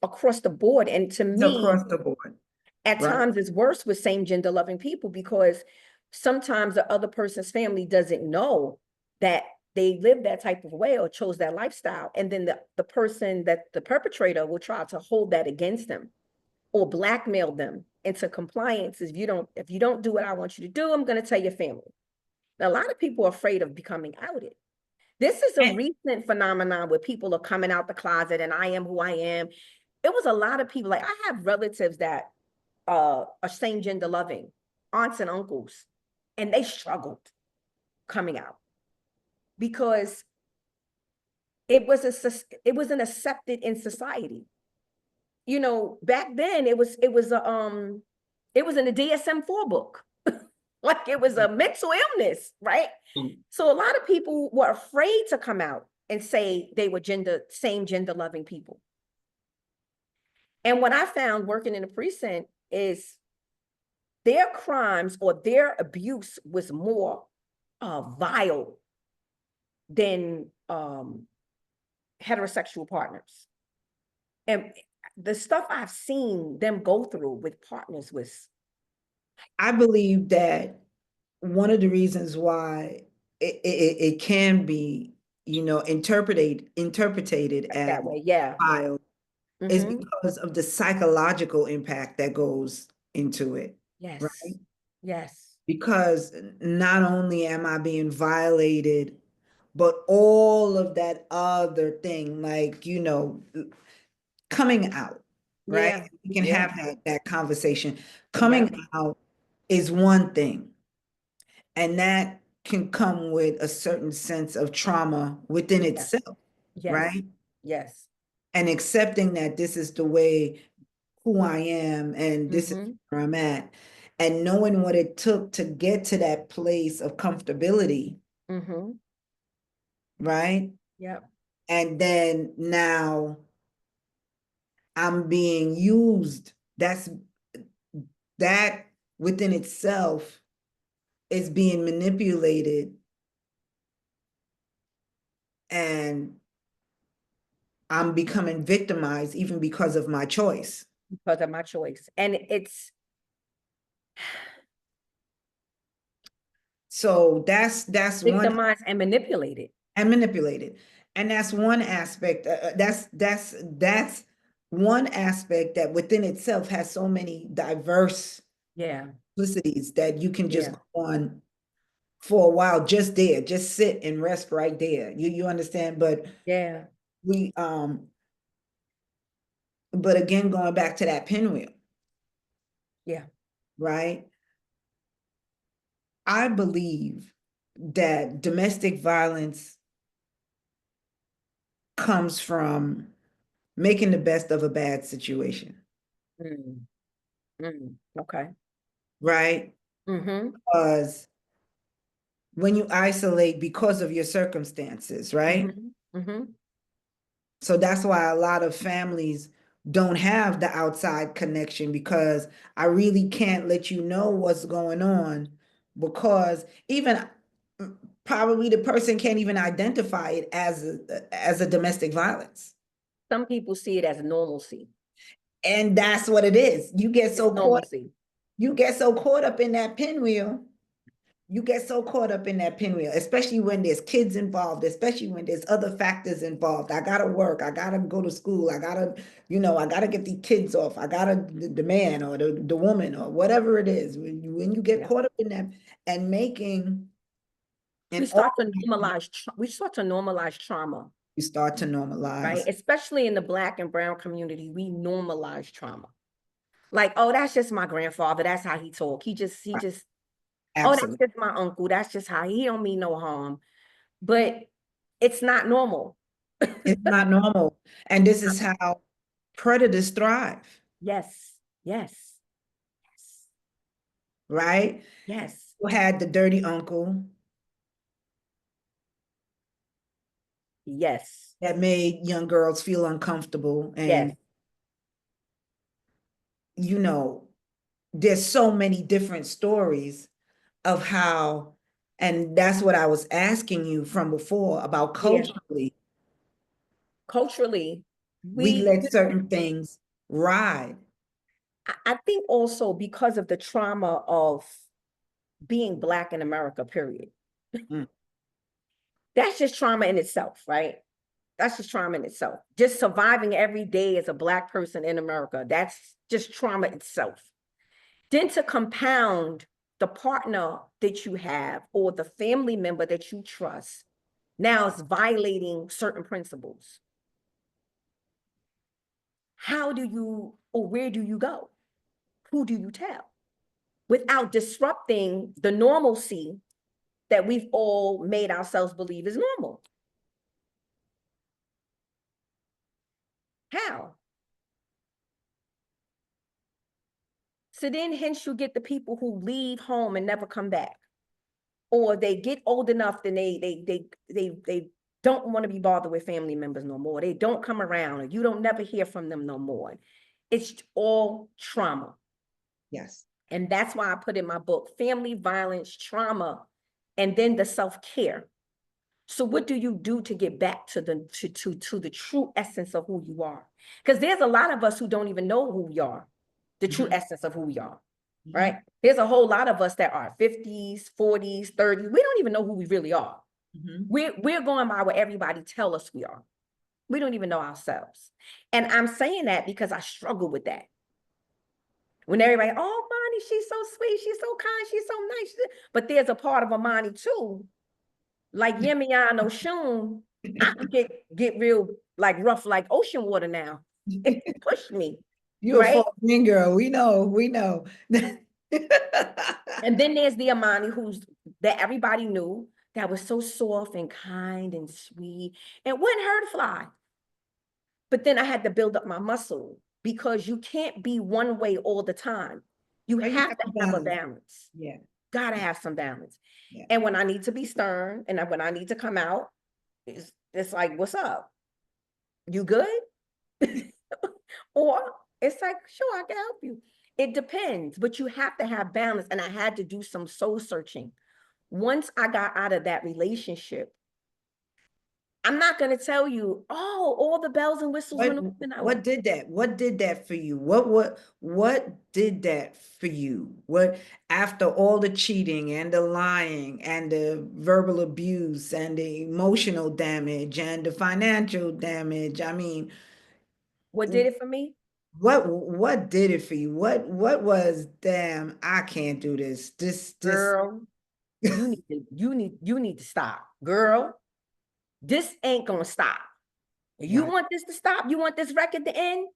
across the board. And to me, across the board. At times it's worse with same gender loving people, because sometimes the other person's family doesn't know that they live that type of way or chose that lifestyle. And then the person, that the perpetrator, will try to hold that against them or blackmail them into compliance. If you don't do what I want you to do, I'm going to tell your family. A lot of people are afraid of becoming outed. This is a recent phenomenon where people are coming out the closet and I am who I am. It was a lot of people, like I have relatives that are same gender loving, aunts and uncles, and they struggled coming out because it wasn't accepted in society. You know, back then it was in the DSM-4 book. Like it was a mental illness, right? So a lot of people were afraid to come out and say they were same gender loving people. And what I found working in the precinct is their crimes or their abuse was more vile than heterosexual partners. And the stuff I've seen them go through with partners was. I believe that one of the reasons why it can be, interpreted as That way, yeah. vile is because of the psychological impact that goes into it. Yes. Right? Yes. Because not only am I being violated, but all of that other thing, like, coming out, right? Yeah. We can have that conversation. Coming out is one thing, and that can come with a certain sense of trauma within itself, right? Yes. And accepting that this is the way who I am and this is where I'm at, and knowing what it took to get to that place of comfortability, right? Yep. And then now I'm being used. That within itself is being manipulated, and I'm becoming victimized even because of my choice. Because of my choice. And it's. So that's Victimized and manipulated. And manipulated. And that's one aspect. That's one aspect that within itself has so many diverse simplicities that you can just go on for a while, just sit and rest right there. You understand? But we but again, going back to that pinwheel. Yeah. Right? I believe that domestic violence comes from making the best of a bad situation. Okay. Right? Because when you isolate because of your circumstances, right? So that's why a lot of families don't have the outside connection, because I really can't let you know what's going on, because even probably the person can't even identify it as a domestic violence. Some people see it as normalcy. And that's what it is. You get so caught up in that pinwheel. Especially when there's kids involved, especially when there's other factors involved. I gotta work, I gotta go to school, I gotta get the kids off, I gotta, the man or the woman or whatever it is. When you get caught up in that and making. We start to normalize trauma. You start to normalize. Right? Especially in the Black and brown community, we normalize trauma. Like, oh, that's just my grandfather. That's how he talk. He just, Absolutely. Oh, that's just my uncle. That's just how he don't mean no harm. But it's not normal. It's not normal. And this is how predators thrive. Yes. Right? Yes. You had the dirty uncle. Yes. That made young girls feel uncomfortable. And, there's so many different stories of how, and that's what I was asking you from before about culturally. Culturally, we let certain things ride. I think also because of the trauma of being Black in America, period. That's just trauma in itself, right? That's just trauma in itself. Just surviving every day as a Black person in America, that's just trauma itself. Then to compound the partner that you have or the family member that you trust now is violating certain principles. How do you, or where do you go? Who do you tell? Without disrupting the normalcy that we've all made ourselves believe is normal. How? So then hence you get the people who leave home and never come back. Or they get old enough, then they don't want to be bothered with family members no more. They don't come around, or you don't never hear from them no more. It's all trauma. Yes. And that's why I put in my book, family violence, trauma, and then the self-care. So what do you do to get back to the true essence of who you are? Because there's a lot of us who don't even know who we are, the true essence of who we are. Right? There's a whole lot of us that are 50s, 40s, 30s. We don't even know who we really are. We're going by what everybody tell us we are. We don't even know ourselves. And I'm saying that because I struggle with that. When everybody, oh, Amonni, she's so sweet, she's so kind, she's so nice. But there's a part of Amonni too, like Yemiano Shun, I could get real like rough like ocean water now. It pushed me. You're right? a 14 girl. We know. And then there's the Amonni that everybody knew that was so soft and kind and sweet and wouldn't hurt a fly. But then I had to build up my muscle because you can't be one way all the time. You have to have a balance. Yeah. Gotta have some balance. Yeah. And when I need to be stern and when I need to come out, it's like, what's up? You good? Or it's like, sure, I can help you. It depends, but you have to have balance. And I had to do some soul searching. Once I got out of that relationship, I'm not going to tell you, oh, all the bells and whistles went off. What did that? What did that for you? What did that for you? What, after all the cheating and the lying and the verbal abuse and the emotional damage and the financial damage? I mean, what did it for me? What did it for you? What was, damn, I can't do this. Girl, you need to stop. Girl, this ain't gonna stop. You want this to stop? You want this record to end?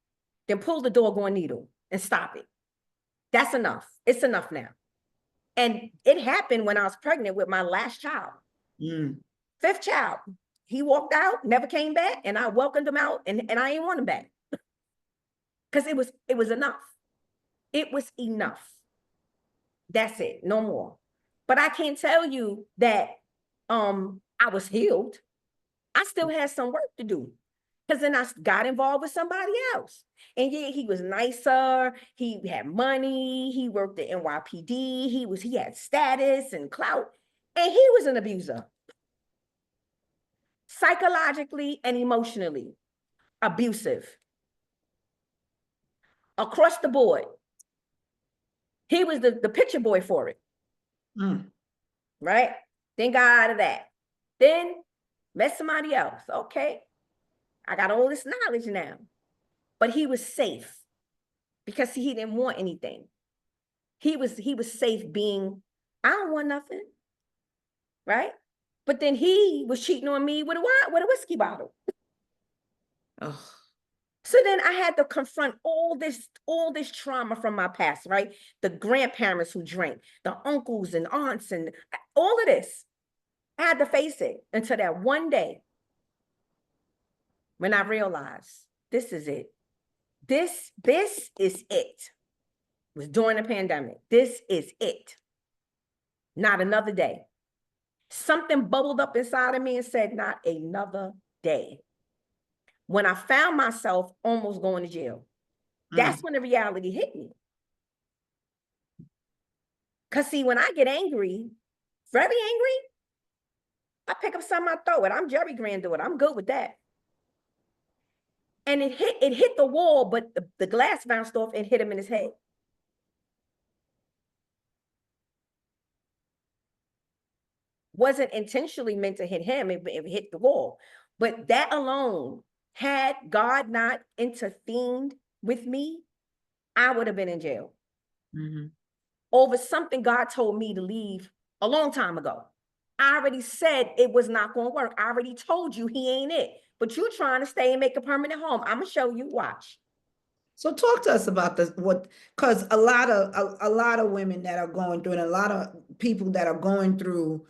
Then pull the doggone needle and stop it. That's enough. It's enough now. And it happened when I was pregnant with my last child. 5th child. He walked out, never came back, and I welcomed him out, and I ain't want him back. Because it was enough. It was enough. That's it. No more. But I can't tell you that I was healed. I still had some work to do. Because then I got involved with somebody else. And yeah, he was nicer. He had money. He worked at NYPD. He had status and clout. And he was an abuser. Psychologically and emotionally abusive. Across the board. He was the picture boy for it. Right? Then got out of that. Then met somebody else. Okay. I got all this knowledge now. But he was safe because he didn't want anything. He was safe being, I don't want nothing. Right? But then he was cheating on me with a whiskey bottle. Oh. So then I had to confront all this trauma from my past, right? The grandparents who drank, the uncles and aunts and all of this. I had to face it until that one day when I realized this is it. This is it. It was during the pandemic. This is it. Not another day. Something bubbled up inside of me and said, not another day. When I found myself almost going to jail, that's when the reality hit me. Because see, when I get angry, very angry, I pick up something, I throw it. I'm Jerry granddaughter. I'm good with that. And it hit the wall, but the glass bounced off and hit him in his head. Wasn't intentionally meant to hit him, it hit the wall. But that alone, had God not intervened with me, I would have been in jail. over something God told me to leave a long time ago. I already said it was not going to work. I already told you he ain't it. But you trying to stay and make a permanent home. I'm going to show you. Watch. So talk to us about this, because a lot of women that are going through, and a lot of people that are going through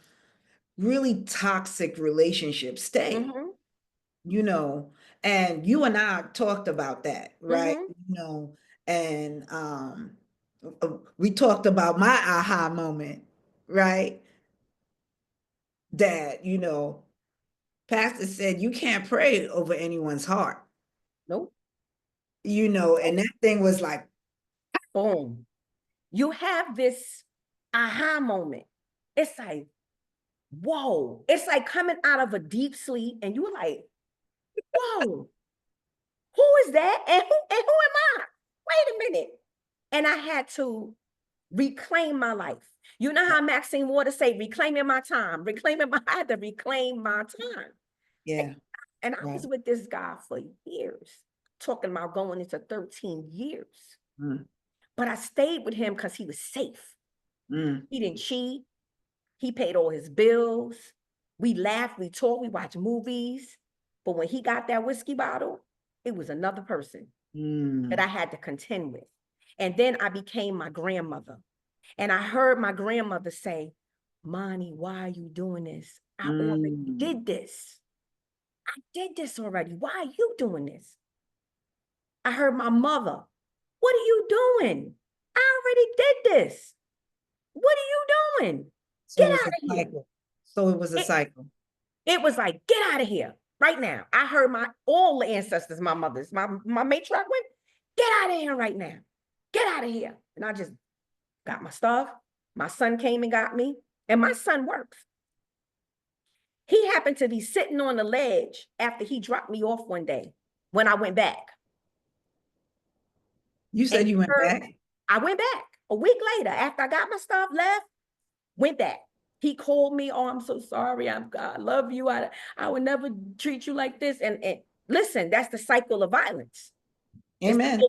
really toxic relationships stay, and you and I talked about that, right? And we talked about my aha moment, right? That, Pastor said you can't pray over anyone's heart. Nope. And that thing was like, boom. You have this aha moment. It's like, whoa. It's like coming out of a deep sleep and you're like, whoa, who is that? And who am I? Wait a minute. And I had to reclaim my life. You know how Maxine Waters say, reclaiming my time, I had to reclaim my time. yeah. And I was with this guy for years, talking about going into 13 years. But I stayed with him because he was safe. He didn't cheat. He paid all his bills. We laughed, we talked, we watched movies. But when he got that whiskey bottle, it was another person that I had to contend with. And then I became my grandmother. And I heard my grandmother say, Monnie, why are you doing this? I already did this. I did this already. Why are you doing this? I heard my mother, what are you doing? I already did this. What are you doing? Get out of here. So it was a cycle. It was like, get out of here right now. I heard all the ancestors, my mothers, my matriarch went, get out of here right now. Get out of here. And I just got my stuff. My son came and got me. And my son works. He happened to be sitting on the ledge after he dropped me off one day when I went back. You said you went back? I went back a week later after I got my stuff, left, went back. He called me, oh, I'm so sorry. I love you. I would never treat you like this. And listen, that's the cycle of violence. Amen.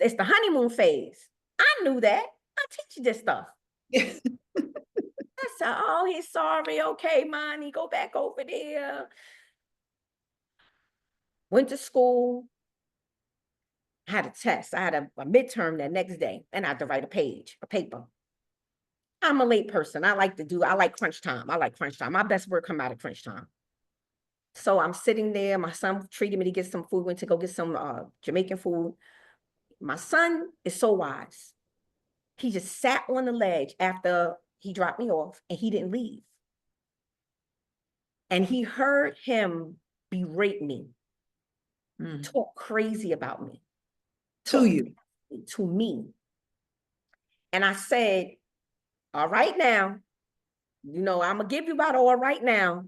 It's the honeymoon phase. I knew that. I teach you this stuff. I said, oh, he's sorry. Okay, Monnie, go back over there. Went to school. Had a test. I had a midterm that next day, and I had to write a paper. I'm a late person. I like crunch time. My best work come out of crunch time. So I'm sitting there. My son treated me to get some food, went to go get some Jamaican food. My son is so wise. He just sat on the ledge after he dropped me off and he didn't leave. And he heard him berate me, talk crazy about me. To you. To me. And I said, all right now, I'm going to give you about all right now.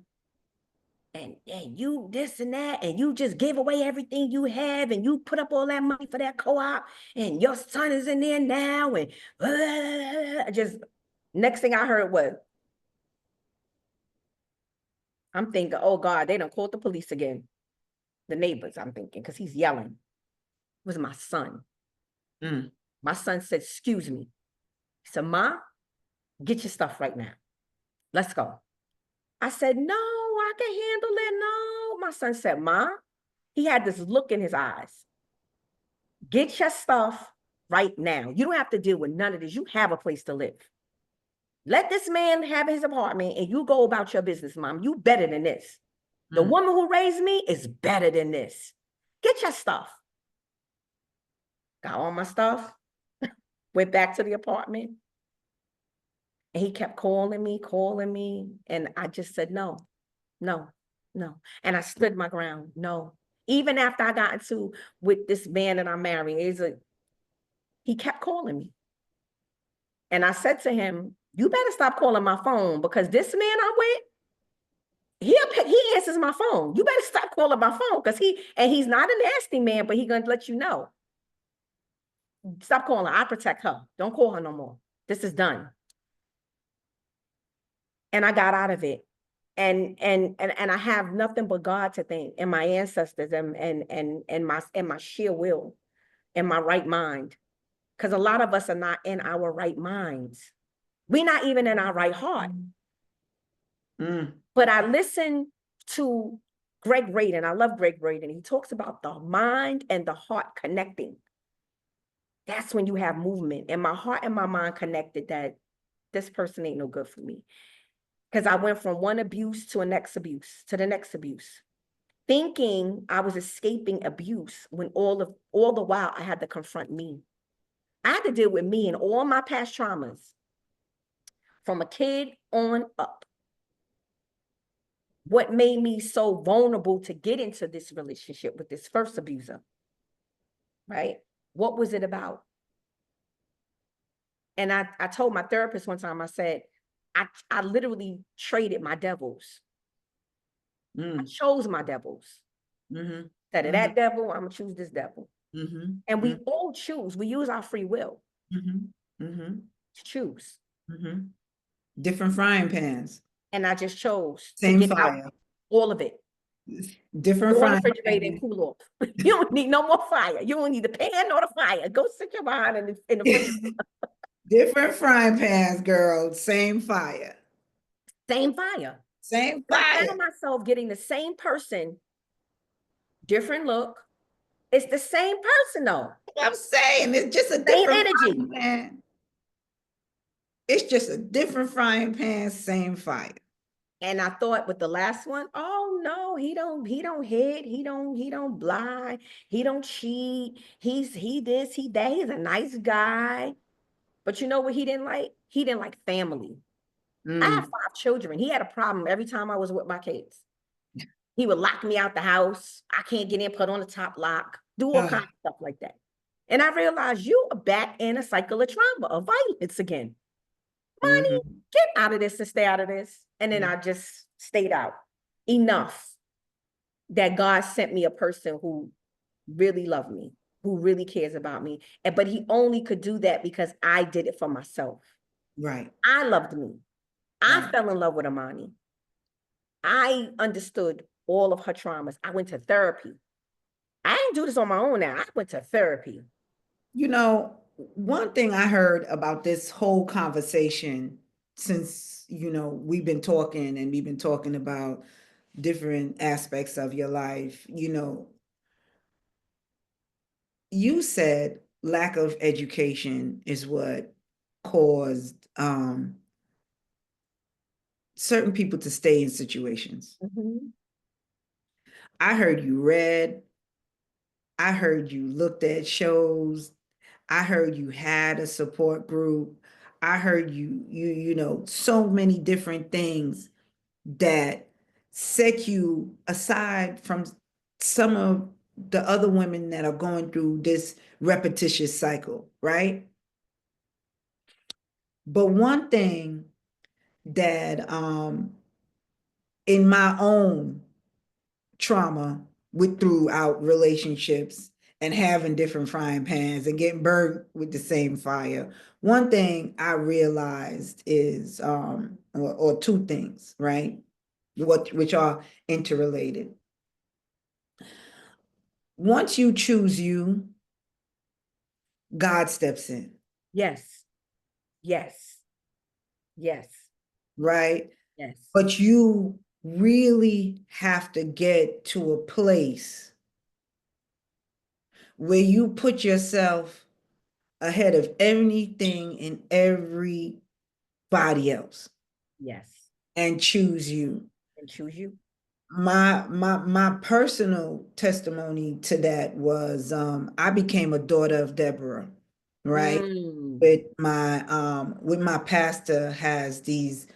And you this and that, and you just gave away everything you have, and you put up all that money for that co-op, and your son is in there now, and just next thing I heard was, I'm thinking, oh God, they done called the police again. The neighbors, I'm thinking, because he's yelling. It was my son. My son said, excuse me. He said, Ma, get your stuff right now. Let's go. I said, no, I can handle it. No. My son said, Ma, he had this look in his eyes. Get your stuff right now. You don't have to deal with none of this. You have a place to live. Let this man have his apartment and you go about your business, Mom. You better than this. The woman who raised me is better than this. Get your stuff. Got all my stuff. Went back to the apartment. And he kept calling me. And I just said, no. And I stood my ground. No. Even after I got into with this man that I'm marrying, he kept calling me. And I said to him, you better stop calling my phone because this man I'm with, he answers my phone. You better stop calling my phone because he's not a nasty man, but he's going to let you know. Stop calling. I protect her. Don't call her no more. This is done. And I got out of it. And I have nothing but God to thank and my ancestors and my sheer will and my right mind. because a lot of us are not in our right minds. We're not even in our right heart. But I listened to Greg Braden. I love Greg Braden. He talks about the mind and the heart connecting. That's when you have movement. And my heart and my mind connected that this person ain't no good for me. Because I went from one abuse to the next abuse, thinking I was escaping abuse when all the while I had to confront me. I had to deal with me and all my past traumas from a kid on up. What made me so vulnerable to get into this relationship with this first abuser, right? What was it about? And I told my therapist one time, I said, I literally traded my devils. I chose my devils. Instead of that devil, I'm gonna choose this devil. And we all choose. We use our free will to choose. Different frying pans. And I just chose Same to get fire. out all of it. Different Go on frying the refrigerator and cool off. You don't need no more fire. You don't need the pan or the fire. Go sit your behind in the refrigerator. Different frying pans, girl. Same fire. Same fire. Same I fire. found myself getting the same person, different look. It's the same person though. I'm saying it's just a Same different energy. frying pan. It's just a different frying pan, same fire. And I thought with the last one, oh no, he don't hit, he don't lie, he don't cheat, he this, he that, he's a nice guy. But you know what he didn't like? He didn't like family. I have 5 children. He had a problem every time I was with my kids. He would lock me out the house. I can't get in, put on the top lock, do all kinds of stuff like that. And I realized you are back in a cycle of trauma, of violence again. Money, get out of this and stay out of this. And then I just stayed out enough that God sent me a person who really loved me, who really cares about me. But he only could do that because I did it for myself. Right. I loved me. I fell in love with Amonni. I understood all of her traumas. I went to therapy. I didn't do this on my own now. I went to therapy. You know, one thing I heard about this whole conversation since, we've been talking and we've been talking about different aspects of your life, you said lack of education is what caused certain people to stay in situations. I heard you read, I heard you looked at shows, I heard you had a support group, I heard you so many different things that set you aside from some of the other women that are going through this repetitious cycle, right? But one thing that in my own trauma with throughout relationships and having different frying pans and getting burned with the same fire, one thing I realized is or 2 things, right? Which are interrelated. Once you choose you, God steps in. Yes. Yes. Yes. Right? Yes. But you really have to get to a place where you put yourself ahead of anything and everybody else. Yes. And choose you. And choose you. My personal testimony to that was I became a daughter of Deborah, right? With my pastor has these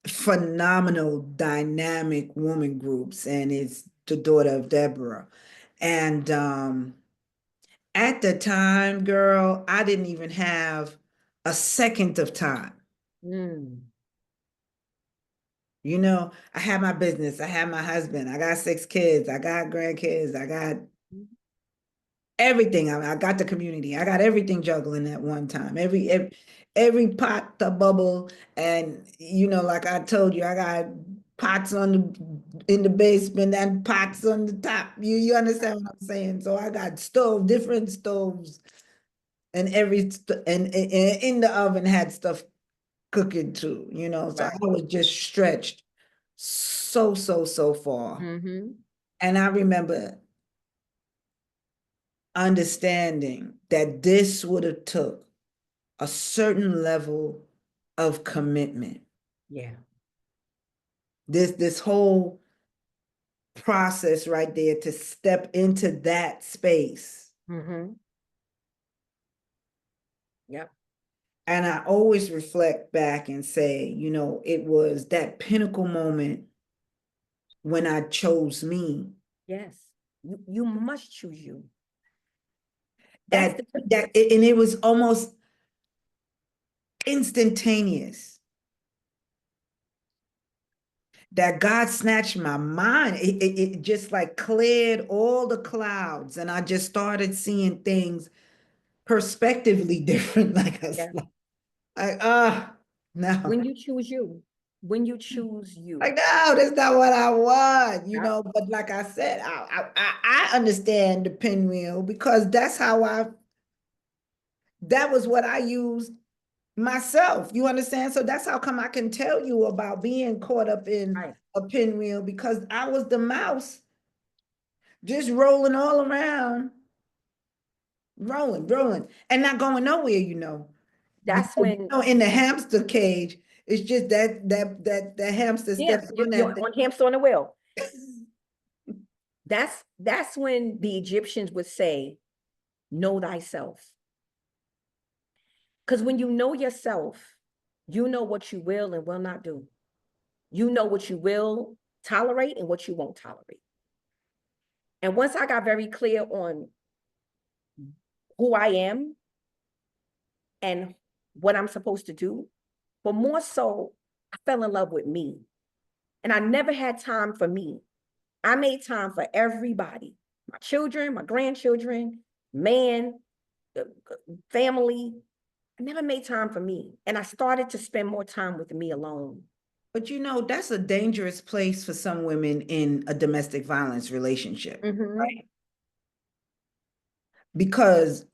phenomenal dynamic woman groups, and it's the daughter of Deborah. And at the time, girl, I didn't even have a second of time. I had my business, I had my husband, I got 6 kids, I got grandkids, I got everything. I got the community, I got everything juggling at one time. Every pot to bubble, and like I told you, I got pots in the basement and pots on the top. You understand what I'm saying? So I got different stoves and and in the oven had stuff cooking too, you know. So I Right. was just stretched so far. Mm-hmm. And I remember understanding that this would have took a certain level of commitment. Yeah. This whole process right there to step into that space. Mm-hmm. Yep. And I always reflect back and say, you know, it was that pinnacle moment when I chose me. Yes. You must choose you. That's That the and it was almost instantaneous. That God snatched my mind. It just like cleared all the clouds, and I just started seeing things perspectively different. yeah. Like no, When you choose you. When you choose you. like no, that's not what I want, you Yep. know. But like I said, I understand the pinwheel because that's how that was what I used myself. You understand? So that's how come I can tell you about being caught up in Right. a pinwheel because I was the mouse just rolling all around, rolling, and not going nowhere, you know. Because That's you when, know, in the hamster cage, it's just that hamster yeah, steps on you're that thing. on hamster on the wheel. That's when the Egyptians would say, know thyself. Because when you know yourself, you know what you will and will not do. You know what you will tolerate and what you won't tolerate. And once I got very clear on who I am and what I'm supposed to do, but more so, I fell in love with me. And I never had time for me. I made time for everybody, my children, my grandchildren, man, family. I never made time for me. And I started to spend more time with me alone. But you know, that's a dangerous place for some women in a domestic violence relationship, Mm-hmm. right? Because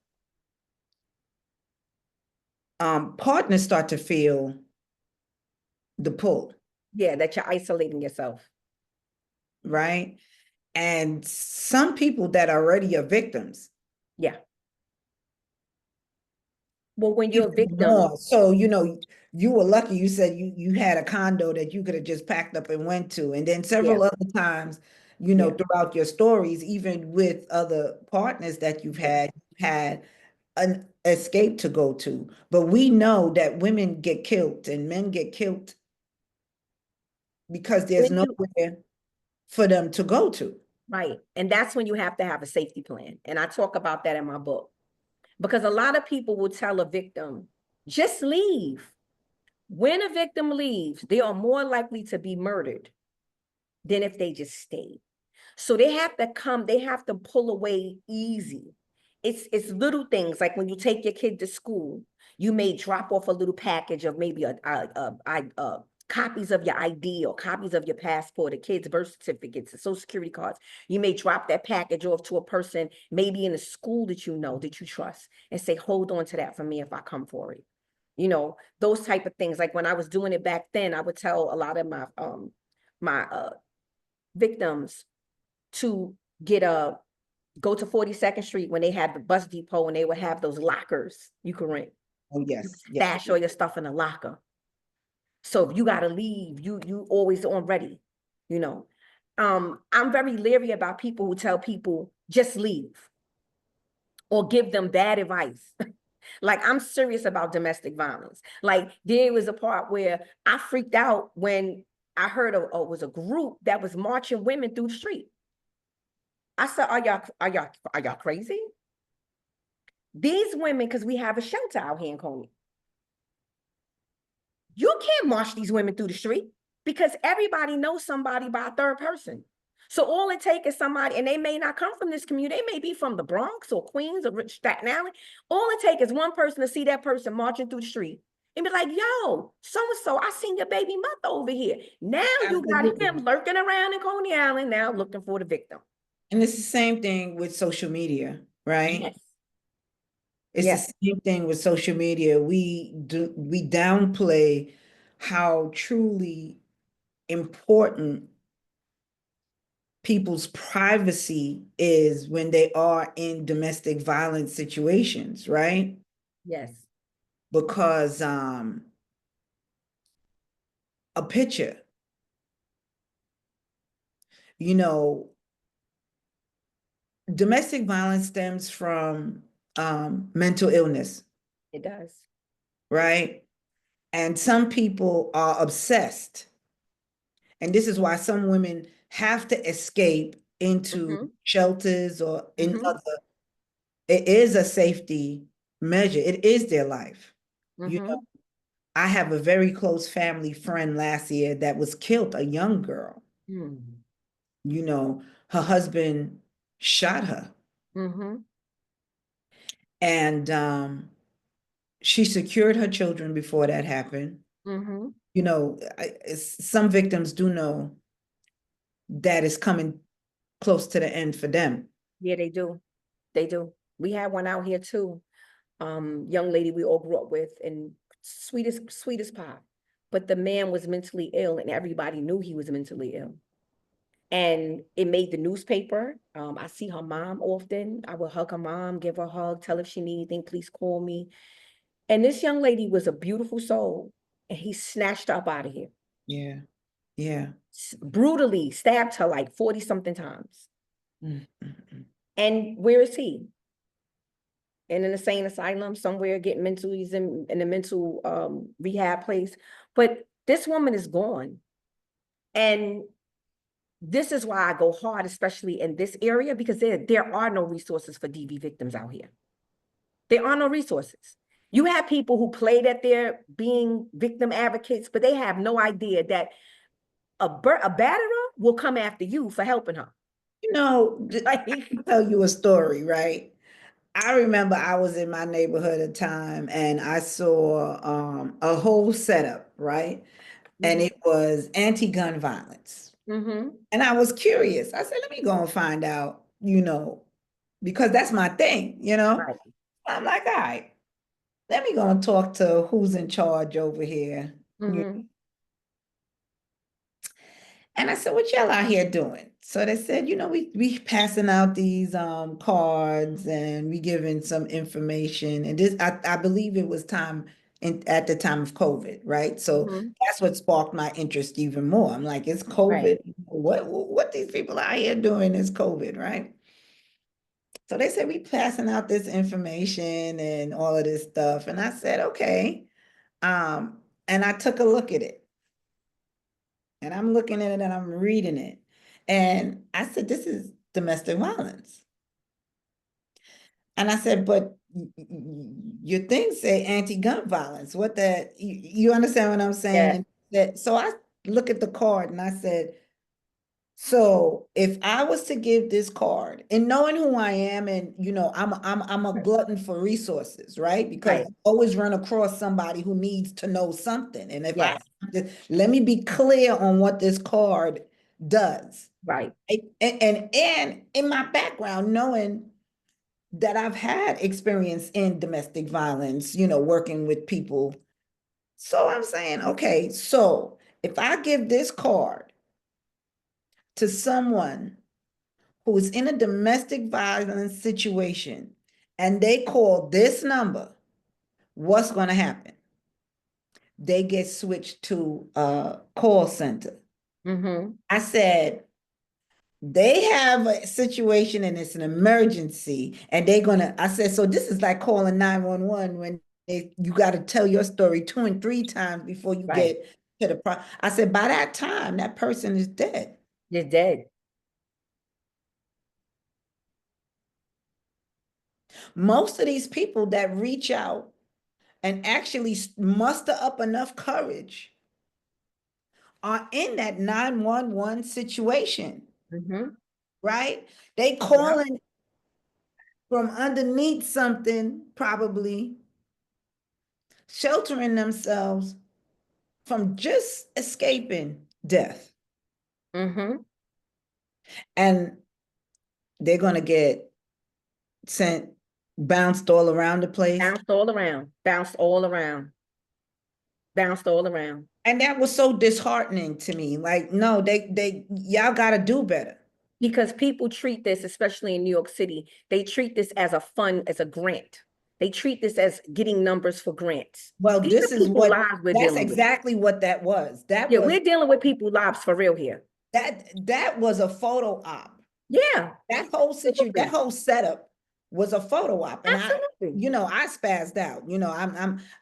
partners start to feel the pull, Yeah, that you're isolating yourself. right? And some people that already are victims, Yeah. Well, when you're a even victim, more. So, you know, you were lucky. You said you had a condo that you could have just packed up and went to. And then yeah, several other times, you know, yeah, throughout your stories, even with other partners that yeah. you've had an escape to go to. But we know that women get killed and men get killed because there's When you, nowhere for them to go to. right. And that's when you have to have a safety plan. And I talk about that in my book because a lot of people will tell a victim, just leave. When a victim leaves, they are more likely to be murdered than if they just stayed. So they have to come, they have to pull away easy. It's little things like when you take your kid to school, you may drop off a little package of maybe copies of your ID or copies of your passport, a kid's birth certificates, and social security cards. You may drop that package off to a person, maybe in a school that you know, that you trust, and say, hold on to that for me if I come for it. You know, those type of things. Like when I was doing it back then, I would tell a lot of my victims to go to 42nd Street when they had the bus depot and they would have those lockers you could rent. Oh, You yes, yes. stash all your stuff in a locker. So if you gotta leave, you always on ready, you know. I'm very leery about people who tell people just leave or give them bad advice. Like I'm serious about domestic violence. Like there was a part where I freaked out when I heard was a group that was marching women through the street. I said, are y'all crazy? These women, because we have a shelter out here in Coney, you can't march these women through the street because everybody knows somebody by a third person. So all it takes is somebody, and they may not come from this community, they may be from the Bronx or Queens or Staten Island. All it takes is one person to see that person marching through the street and be like, yo, so-and-so, I seen your baby mother over here. Now you got Absolutely. him lurking around in Coney Island now looking for the victim. And it's the same thing with social media, right? Yes. It's Yes, the same thing with social media. We downplay how truly important people's privacy is when they are in domestic violence situations, right? yes, Because a picture, you know, domestic violence stems from mental illness, it does. right? And some people are obsessed. And this is why some women have to escape into Mm-hmm. shelters or in Mm-hmm. other, it is a safety measure. It is their life. You know, Mm-hmm. I have a very close family friend last year that was killed, a young girl. Mm-hmm. You know, her husband shot her. Mm-hmm. And she secured her children before that happened. Mm-hmm. You know, some victims do know that is coming close to the end for them. Yeah, they do. They do. We had one out here too. Young lady we all grew up with, and sweetest pie. But the man was mentally ill, and everybody knew he was mentally ill. And it made the newspaper. I see her mom often. I would hug her mom, give her a hug, tell her if she need anything, please call me. And this young lady was a beautiful soul, and he snatched her up out of here. Yeah, yeah. Brutally stabbed her like 40 something times. Mm, mm, mm. And where is he? In an insane asylum somewhere, getting mental, he's in a mental rehab place. But this woman is gone. And this is why I go hard, especially in this area, because there are no resources for DV victims out here. There are no resources. You have people who play that they're being victim advocates, but they have no idea that a batterer will come after you for helping her. You know, Like, I can tell you a story, right? I remember I was in my neighborhood at a time and I saw a whole setup, right? And mm-hmm, it was anti-gun violence. mm-hmm, And I was curious. I said, let me go and find out, because that's my thing, you know? right. I'm like, all right, let me go and talk to who's in charge over here. Mm-hmm, And I said, what y'all out here doing? So they said, we passing out these cards and we giving some information. And this, I believe it was at the time of COVID, right? So mm-hmm, that's what sparked my interest even more. I'm like, it's right. COVID. What these people out here doing is COVID, right? So they said we passing out this information and all of this stuff. And I said, okay. And I took a look at it. And I'm looking at it and I'm reading it. And I said, this is domestic violence. And I said, but your things say anti-gun violence. What that, you understand what I'm saying? Yeah, And so I look at the card and I said, so if I was to give this card and knowing who I am and I'm a glutton for resources, right? Because I right. always run across somebody who needs to know something. And if I Yes, let me be clear on what this card does. right. And in my background, knowing that I've had experience in domestic violence, working with people. So I'm saying, okay, so if I give this card to someone who is in a domestic violence situation and they call this number, what's going to happen? They get switched to a call center. Mm-hmm, I said, they have a situation and it's an emergency and I said, so this is like calling 911 when you got to tell your story 2 and 3 times before you right. get to I said, by that time, that person is dead. You're dead. Most of these people that reach out and actually muster up enough courage are in that 911 situation, Mm-hmm. right? They Yep. calling from underneath something, probably sheltering themselves from just escaping death. Mm-hmm. And they're going to get sent Bounced all around the place. Bounced all around, bounced all around, bounced all around. And that was so disheartening to me. Like, no, y'all got to do better. Because people treat this, especially in New York City, they treat this as a fun, as a grant. They treat this as getting numbers for grants. Well, These this are is people what, lives we're that's dealing with. exactly what that was. That Yeah, was, we're dealing with people lives for real here. that was a photo op. Yeah, That whole situation, that absolutely. whole setup was a photo op. And Absolutely. I spazzed out.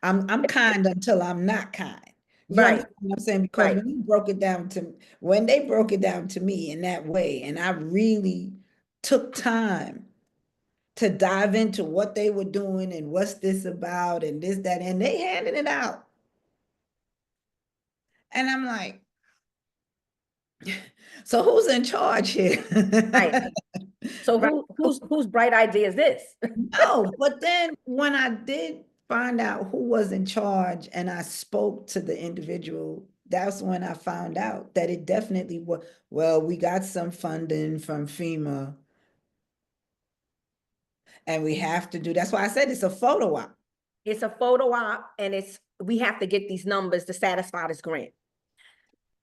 I'm kind until I'm not kind. You Right, understand what I'm saying? Because right. when they broke it down to me in that way, and I really took time to dive into what they were doing and what's this about and this, that, and they handed it out. And I'm like, so who's in charge here? Right. So Right. whose bright idea is this? No, but then when I did find out who was in charge and I spoke to the individual, that's when I found out that it definitely was, well, we got some funding from FEMA and we have to do, that's why I said it's a photo op. It's a photo op, and we have to get these numbers to satisfy this grant.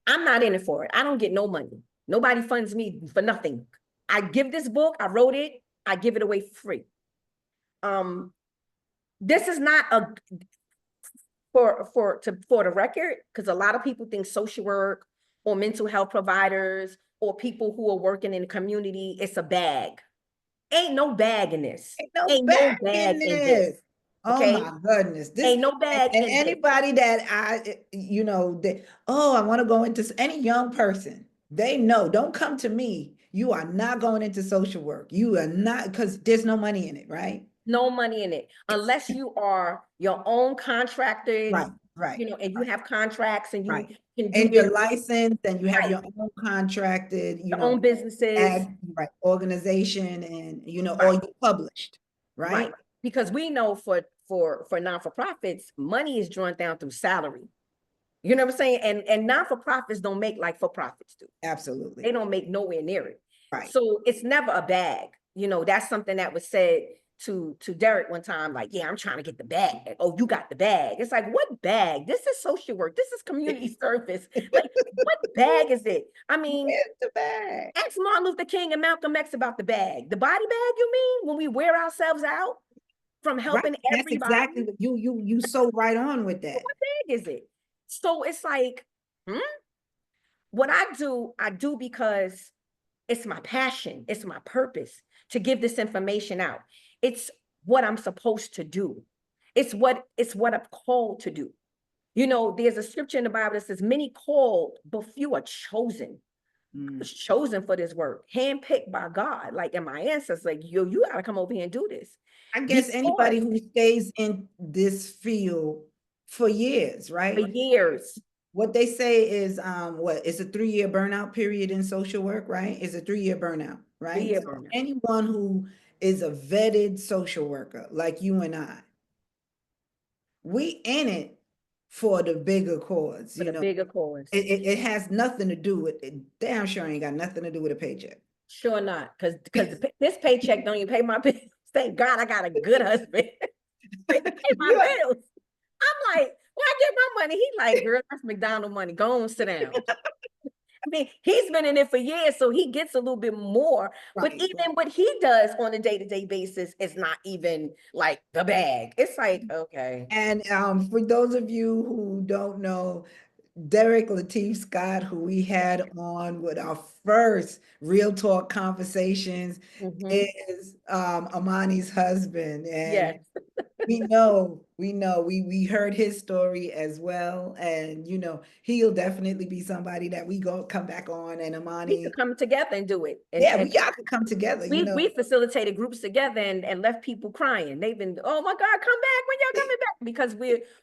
I'm not in it for it. I don't get no money. Nobody funds me for nothing. I give this book, I wrote it, I give it away free. This is not a for the record, because a lot of people think social work or mental health providers or people who are working in the community, it's a bag. Ain't no bag in this. Ain't no Ain't no back bag in in this. this. Oh Okay? my goodness. Ain't no bag And in this. anybody that I want to go into any young person, they know, don't come to me. You are not going into social work. You are not, because there's no money in it, right? No money in it unless you are your own contracted, Right, right, and you right, have contracts and you right. can do And you're business, licensed and you have right? your own contracted, Your own businesses, right, organization and, or right? you published, right? Right. Because we know for non-for-profits, money is drawn down through salary. You know what I'm saying? And non-for-profits don't make like for-profits do. They Absolutely. don't make nowhere near it. Right. So it's never a bag. That's something that was said to Derek one time, like, yeah, I'm trying to get the bag. Oh, you got the bag. It's like, what bag? This is social work. This is community service. Like, what bag is it? I mean, Where's the bag? ask Martin Luther King and Malcolm X about the bag. The body bag, you mean? When we wear ourselves out from Right. helping That's everybody? exactly what you so right on with that. What bag is it? So it's like, what I do because it's my passion, it's my purpose to give this information out. It's what I'm supposed to do. It's what I'm called to do. There's a scripture in the Bible that says, many called, but few are chosen. I was chosen for this work, handpicked by God. Like, and my ancestors, like, you gotta come over here and do this. I guess Because anybody who stays in this field for years, for right? years, What they say is what is a 3-year burnout period in social work, right? It's a 3-year burnout, right? 3-year So burnout. anyone who is a vetted social worker like you and I, we in it for the bigger cause, For the bigger cause. it has nothing to do with it. Damn sure ain't got nothing to do with a paycheck. Sure not, because this paycheck don't even pay my bills. Thank God I got a good husband. Pay my You are- bills. I'm like, well, I get my money. He like, girl, that's McDonald money. Go on, sit down. I mean, he's been in it for years, so he gets a little bit more. But right, even right. what he does on a day-to-day basis is not even like the bag. It's like, okay. And for those of you who don't know, Derek Lateef Scott, who we had on with our first Real Talk conversations, is Amani's husband. And Yes. we heard his story as well. And he'll definitely be somebody that we go come back on. And We could Amani, come together and do it. yeah, And we y'all could come together, we facilitated groups together and left people crying. They've been, oh my God, come back when y'all coming back, because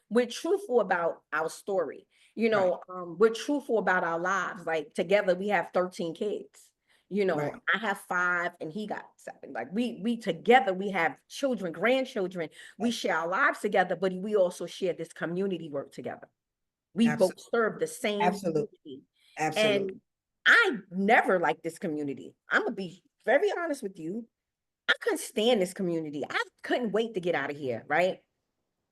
we're truthful about our story. Right, We're truthful about our lives. Like, together we have 13 kids. right. I have 5 and he got 7. Like, we together, we have children, grandchildren. We share our lives together, but we also share this community work together. We both Absolutely. serve the same Absolutely. community. And Absolutely. I never liked this community. I'm gonna be very honest with you. I couldn't stand this community. I couldn't wait to get out of here, right?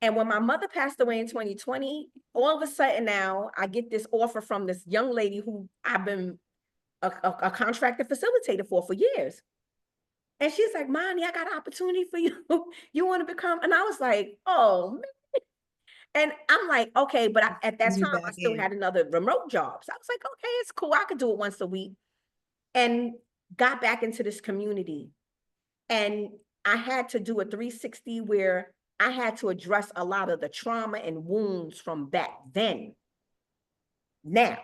And when my mother passed away in 2020, all of a sudden now I get this offer from this young lady who I've been a contracted facilitator for years. And she's like, Mommy, I got an opportunity for you. You want to become? And I was like, oh, man. And I'm like, okay, but at that You time, I back still in. had another remote job. So I was like, okay, it's cool. I could do it once a week. And got back into this community. And I had to do a 360 where I had to address a lot of the trauma and wounds from back then. Now,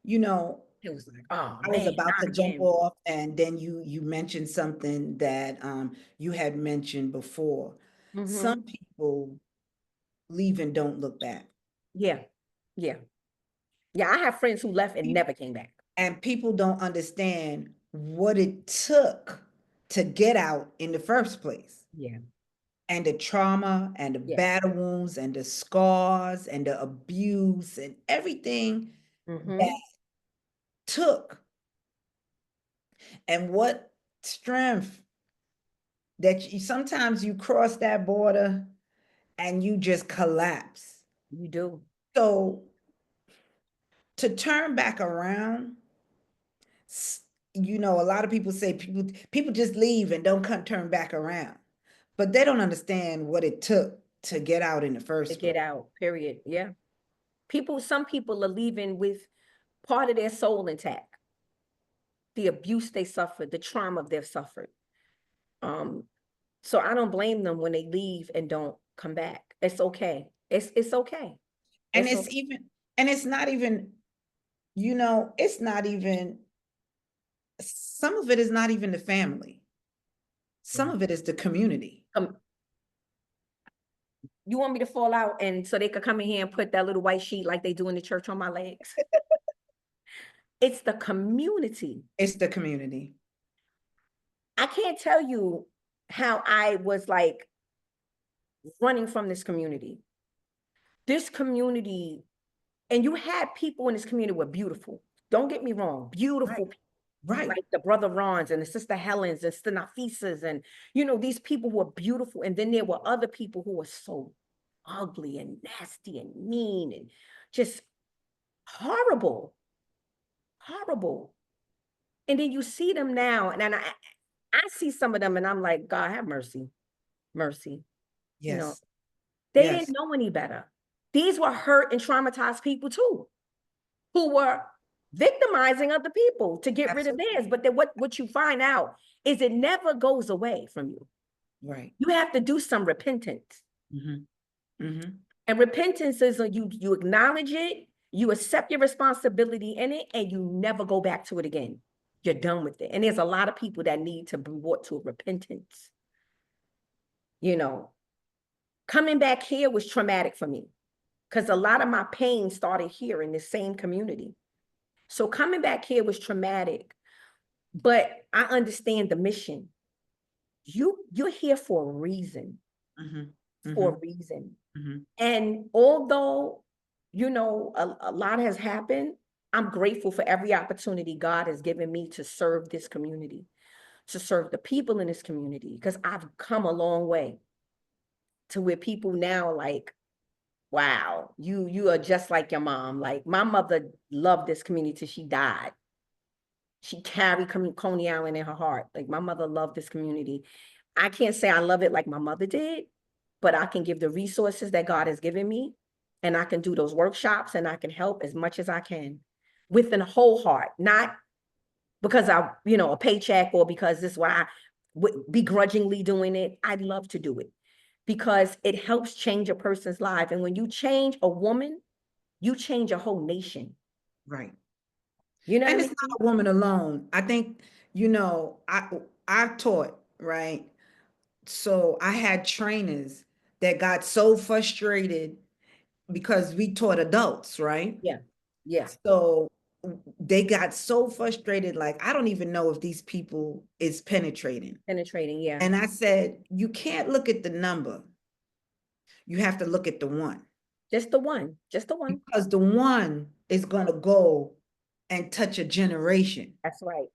You know, it was like, oh I was man, about not to jump again. off, and then you mentioned something that you had mentioned before. Some Hmm. people leave and don't look back. Yeah, yeah, yeah. I have friends who left and never came back. And people don't understand what it took to get out in the first place. Yeah, And the trauma and the yeah. battle wounds and the scars and the abuse and everything Hmm. that took. And what strength that sometimes you cross that border and you just collapse. You do. So to turn back around, a lot of people say people just leave and don't come turn back around, but they don't understand what it took to get out in the To first place. get out, period. Yeah. Some people are leaving with part of their soul intact, the abuse they suffered, the trauma they've suffered. Um, so I don't blame them when they leave and don't come back. It's okay. It's okay. And It's it's okay. even, and it's not even, it's not even, some of it is not even the family. Some of it is the community. Um, you want me to fall out and so they could come in here and put that little white sheet like they do in the church on my legs? It's the community. It's the community. I can't tell you how I was like running from this community. This community, and you had people in this community were beautiful. Don't get me wrong, Right. beautiful people, Right. like the brother Rons and the sister Helens and sister Nafisas, and these people who are beautiful. And then there were other people who were so ugly and nasty and mean and just horrible, horrible. And then you see them now, and then I see some of them, and I'm like, God have mercy, mercy. You know, Yes. they didn't Yes. know any better. These were hurt and traumatized people too, who were victimizing other people to get rid of Absolutely. theirs. But then what you find out is it never goes away from you. Right. You have to do some repentance. Mm-hmm. Mm-hmm. And repentance is you acknowledge it, you accept your responsibility in it, and you never go back to it again. You're done with it. And there's a lot of people that need to be brought to repentance. You know, coming back here was traumatic for me because a lot of my pain started here in this same community. So coming back here was traumatic, but I understand the mission. You're here for a reason, Mm-hmm. for Mm-hmm. a reason. Mm-hmm. And although, a lot has happened, I'm grateful for every opportunity God has given me to serve this community, to serve the people in this community, because I've come a long way to where people now are like, wow, you are just like your mom. Like my mother loved this community till she died. She carried Coney Island in her heart. Like my mother loved this community. I can't say I love it like my mother did, but I can give the resources that God has given me, and I can do those workshops, and I can help as much as I can with a whole heart, not because a paycheck or because this is why I begrudgingly doing it. I'd love to do it because it helps change a person's life. And when you change a woman, you change a whole nation. Right. You know what And I it's mean? not a woman alone. I think, I taught, right? So I had trainers that got so frustrated because we taught adults, right? Yeah. Yeah. So they got so frustrated, like, I don't even know if these people is penetrating. Penetrating. Yeah. And I said, you can't look at the number. You have to look at the one, Just the one. Just the one. because the one is going to go and touch a generation, That's right.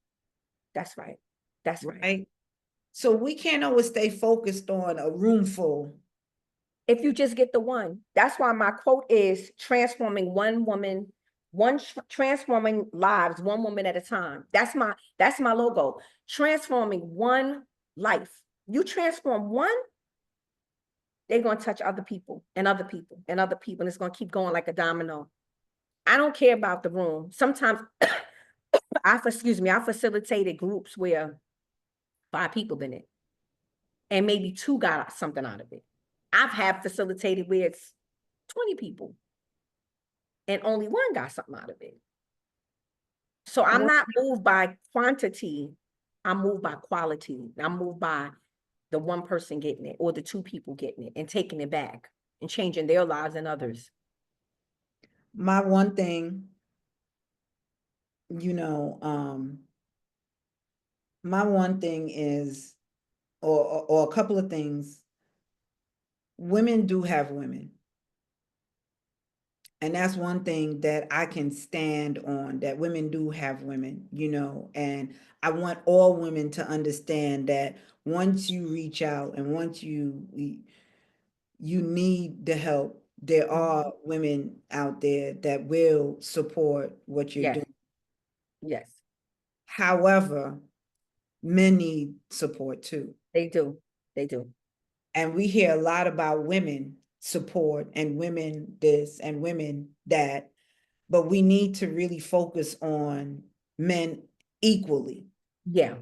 That's right. That's right. right? So we can't always stay focused on a room full. If you just get the one. That's why my quote is transforming one woman, transforming lives, one woman at a time. That's my logo. Transforming one life. You transform one, they're going to touch other people and other people and other people. And it's going to keep going like a domino. I don't care about the room. Sometimes I facilitated groups where 5 people in it and maybe 2 got something out of it. I've had facilitated where it's 20 people and only 1 got something out of it. So I'm not moved by quantity. I'm moved by quality. I'm moved by the 1 person getting it or the 2 people getting it and taking it back and changing their lives and others. My one thing, you know, my one thing is, or a couple of things, women do have women. And that's one thing that I can stand on, that women do have women, you know, and I want all women to understand that once you reach out and once you need the help, there are women out there that will support what you're Yes. doing. Yes. However, men need support too. They do. They do. And we hear a lot about women support and women this and women that, but we need to really focus on men equally. Yeah,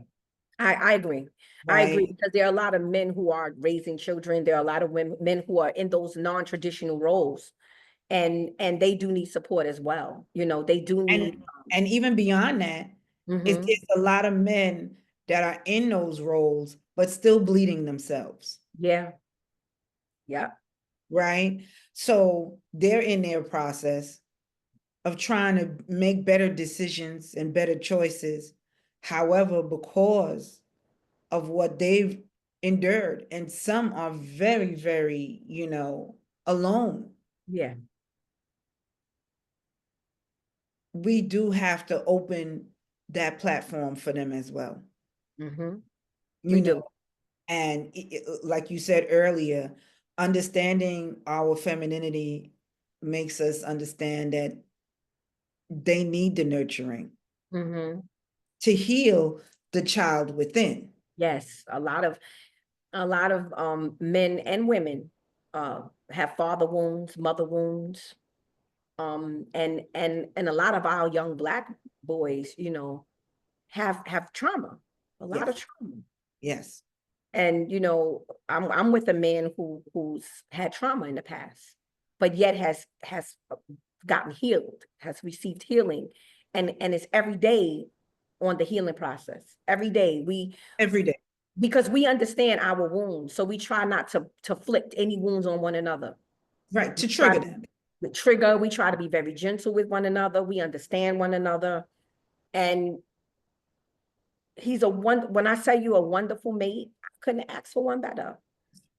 I agree. I agree, Right? because there are a lot of men who are raising children. There are a lot of men who are in those non-traditional roles, and they do need support as well. You know, they do need. And even beyond that, is Mhm. there's a lot of men that are in those roles, but still bleeding themselves. Yeah. Yeah. Right? So they're in their process of trying to make better decisions and better choices. However, because of what they've endured, and some are very, very, you know, alone. Yeah. We do have to open that platform for them as well. Mhm. You We know, do. and like you said earlier, understanding our femininity makes us understand that they need the nurturing Mhm. to heal the child within. Yes, a lot of men and women have father wounds, mother wounds, and a lot of our young Black boys, you know, have trauma, a lot of Yes, trauma. yes, And you know, I'm with a man who's had trauma in the past, but yet has gotten healed, has received healing, and it's every day on the healing process. Every day every day. because we understand our wounds, so we try not to flick any wounds on one another. Right, We to try trigger them. to trigger. We try to be very gentle with one another. We understand one another, and he's a one. When I say you a wonderful mate, I couldn't ask for one better,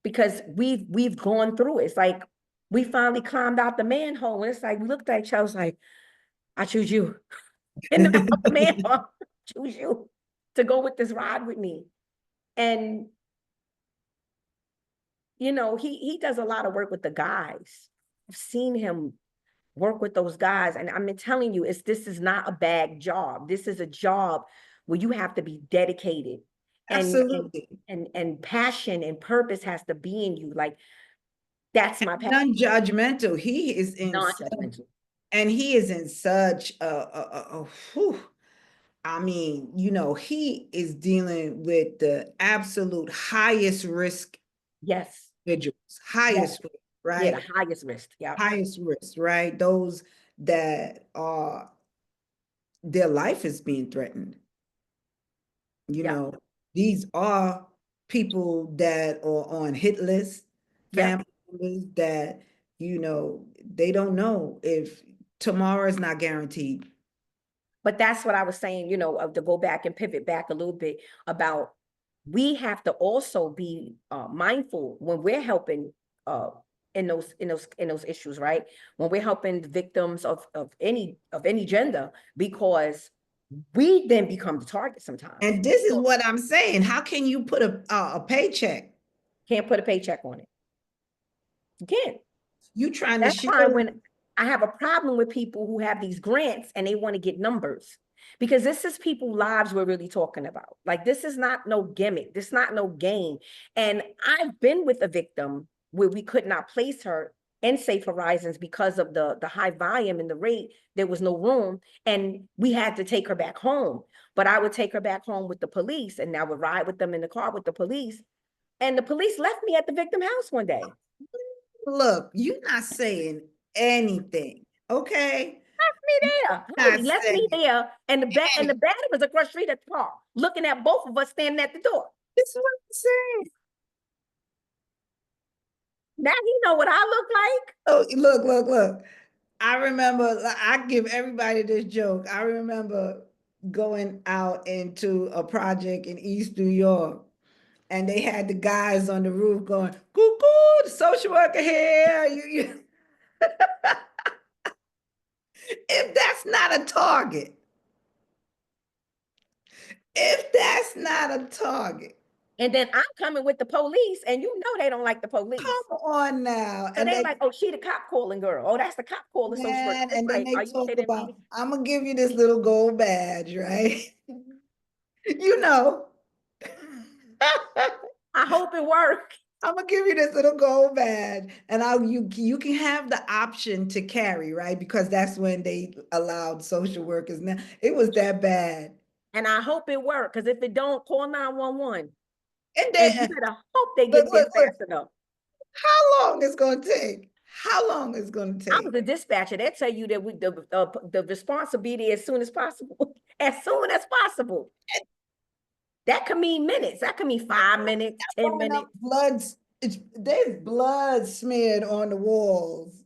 because we've gone through it. It's like we finally climbed out the manhole, and it's like we looked at each other, like, I choose you in the middle of the manhole. Choose you to go with this ride with me. And you know, he does a lot of work with the guys. I've seen him work with those guys, and I'm telling you, this is not a bad job. This is a job where you have to be dedicated, and Absolutely. and passion and purpose has to be in you. Like, that's my passion. Non-judgmental. He is in Non-judgmental. and he is in such whew, I mean, you know, he is dealing with the absolute highest risk Yes. individuals, Yes. highest risk, Yeah, right? the highest risk. Yeah. Highest risk, right? Those that are, their life is being threatened. You Yeah. know, these are people that are on hit lists, Yeah. family members that, you know, they don't know if tomorrow is not guaranteed. But that's what I was saying, you know, to go back and pivot back a little bit about, we have to also be mindful when we're helping in those issues, right? When we're helping the victims of any gender, because we then become the target sometimes. And this is what I'm saying. How can you put a paycheck? Can't put a paycheck on it. You can't. You trying to That's shield. why when I have a problem with people who have these grants and they want to get numbers, because this is people's lives we're really talking about. Like, this is not no gimmick. This is not no game. And I've been with a victim where we could not place her in Safe Horizons because of the high volume and the rate. There was no room, and we had to take her back home. But I would take her back home with the police, and I would ride with them in the car with the police. And the police left me at the victim house one day. Look, you're not saying anything, okay? Left me there. Heidi left me there, and the bed was across the street at the park, looking at both of us standing at the door. This is what I'm saying. Now he know what I look like. Oh, look. I remember, I give everybody this joke. I remember going out into a project in East New York, and they had the guys on the roof going, "Cuckoo, the social worker here." If that's not a target, if that's not a target, And then I'm coming with the police, and you know they don't like the police. come on now. So they're like, "Oh, she the cop calling girl. Oh, that's the cop calling social worker." Man, It's and then like, they are you talk kidding about, me? I'm gonna give you this little gold badge, right? You know. I hope it works. I'm gonna give you this little gold badge, and you can have the option to carry, right? Because that's when they allowed social workers. Now it was that bad, And I hope it works, because if it don't, call 911. and And you then better hope they look, get there look, fast enough. how long it's gonna take? How long it's gonna I was take? a dispatcher. They tell you that the response will be there as soon as possible. As soon as possible. That could mean minutes. That could mean 5 minutes, 10 Long enough minutes. there's blood smeared on the walls,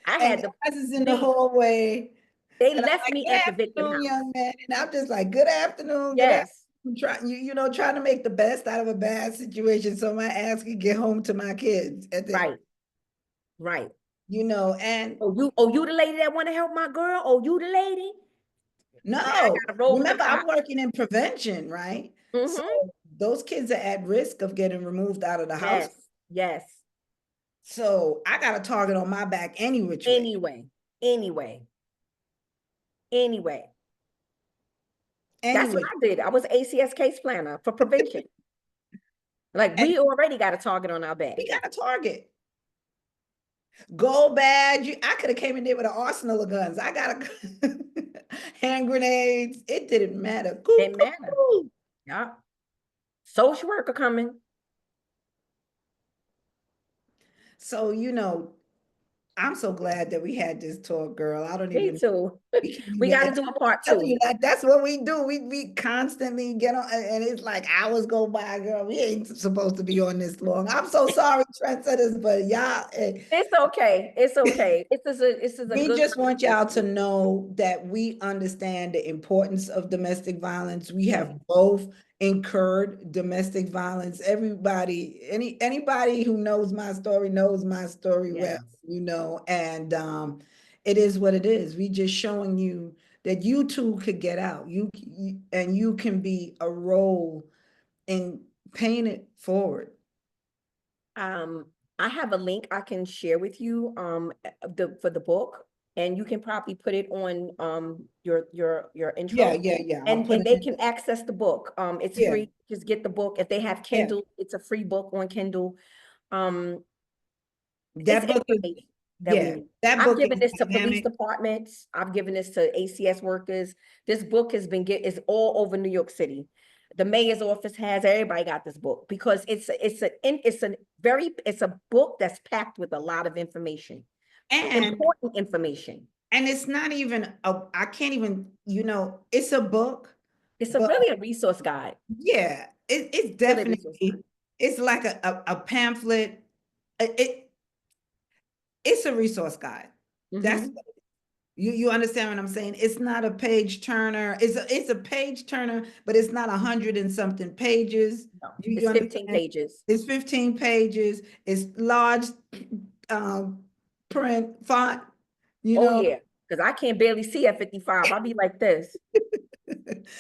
I and had the guys is in the police. hallway, They and I'm left like, me "Good at the victim afternoon, house. young man," and I'm just like, "Good afternoon, good afternoon." Yes, Trying to make the best out of a bad situation so my ass can get home to my kids at the, right, right. and Oh, you the lady that want to help my girl? Oh, you the lady? Now I no, gotta roll with the remember, I'm cop. working in prevention, right? So Mm-hmm. those kids are at risk of getting removed out of the house. Yes, yes. So I got a target on my back any which way. Anyway, anyway, anyway. That's what Anyway, I did. I was ACS case planner for prevention. Like, and we already got a target on our back. we got a target. Gold badge. I could have came in there with an arsenal of guns. I got a hand grenades. It didn't matter. Didn't matter. Yeah. Social worker coming. So, I'm so glad that we had this talk, girl. I don't Me even, too. we can't We even, got to and do a part I'm telling you, two. like, that's what we do. We constantly get on, and it's like hours go by, girl. We ain't supposed to be on this long. I'm so sorry, trendsetters, but y'all, It's okay. It's okay. This is a we good just want y'all to conversation. know that we understand the importance of domestic violence. We Yes. have both incurred domestic violence. Anybody who knows my story knows my story well, Yes. and it is what it is. We just showing you that you too could get out. And you can be a role in paying it forward. Um, I have a link I can share with you for the book, and you can probably put it on your intro. Yeah. I'll And put they it can access the book. It's in. Yeah, free. Just get the book. If they have yeah. Kindle, it's a free book on Kindle. Um, it's That book is information that we Yeah, need. that I've book given is this to police dynamic. departments. I've given this to ACS workers. This book is all over New York City. The mayor's office has, everybody got this book because it's a book that's packed with a lot of information, And important information. it's not even I can't even, it's a book, It's but really a resource guide. yeah, it's Really a resource guide. definitely, it's like a pamphlet. It's a resource guide. That's Mhm. you understand what I'm saying? It's not a page turner. It's a page turner, but it's not 100 and something pages. No, You it's 15 understand? pages. It's 15 pages. It's large print font, you Oh know. yeah. because I can't barely see at 55. I'll be like this.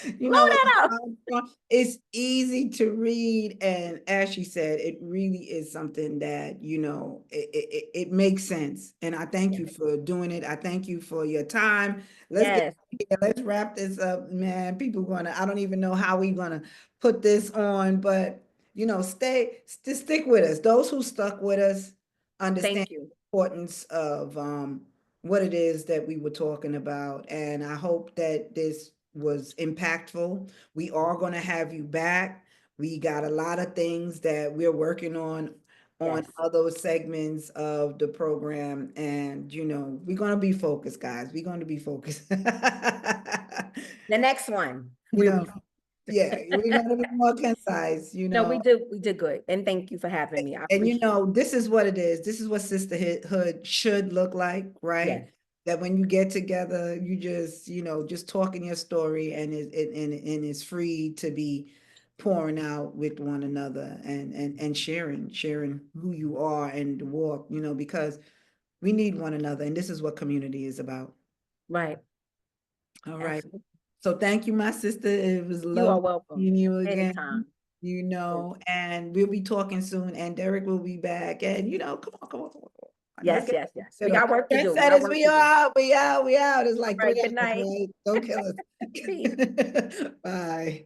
You Blow know that what? It's easy to read, and as she said, it really is something that, you know, it makes sense. And I thank you for doing it. I thank you for your time. Yes. Let's wrap this up, man. People gonna, I don't even know how we gonna put this on, but you know, stick with us. Those who stuck with us understand Thank you. the importance of what it is that we were talking about. And I hope that this was impactful. We are going to have you back. We got a lot of things that we're working on Yes. other segments of the program. And, you know, we're going to be focused, guys. We're going to be focused. The next one. You We'll know, be yeah, we're going to be more concise, you No, know. we did good. And thank you for having me. I And you appreciate it. know, this is what it is. This is what sisterhood should look like, right? Yes. That when you get together, you just, you know, just talking your story, and and it's free to be pouring out with one another, and sharing who you are and the walk, you know, because we need one another, and this is what community is about. Right. All right. Absolutely. So thank you, my sister. It was You are lovely welcome. seeing you again. Anytime. You know, and we'll be talking soon, and Derek will be back. And you know, come on. Let's Yes, get yes, yes. We got work to do. We got Trendsetters. work We to do. out, we out. It's like All right. 3 Good hours, night. right? Don't kill Peace. us. Bye.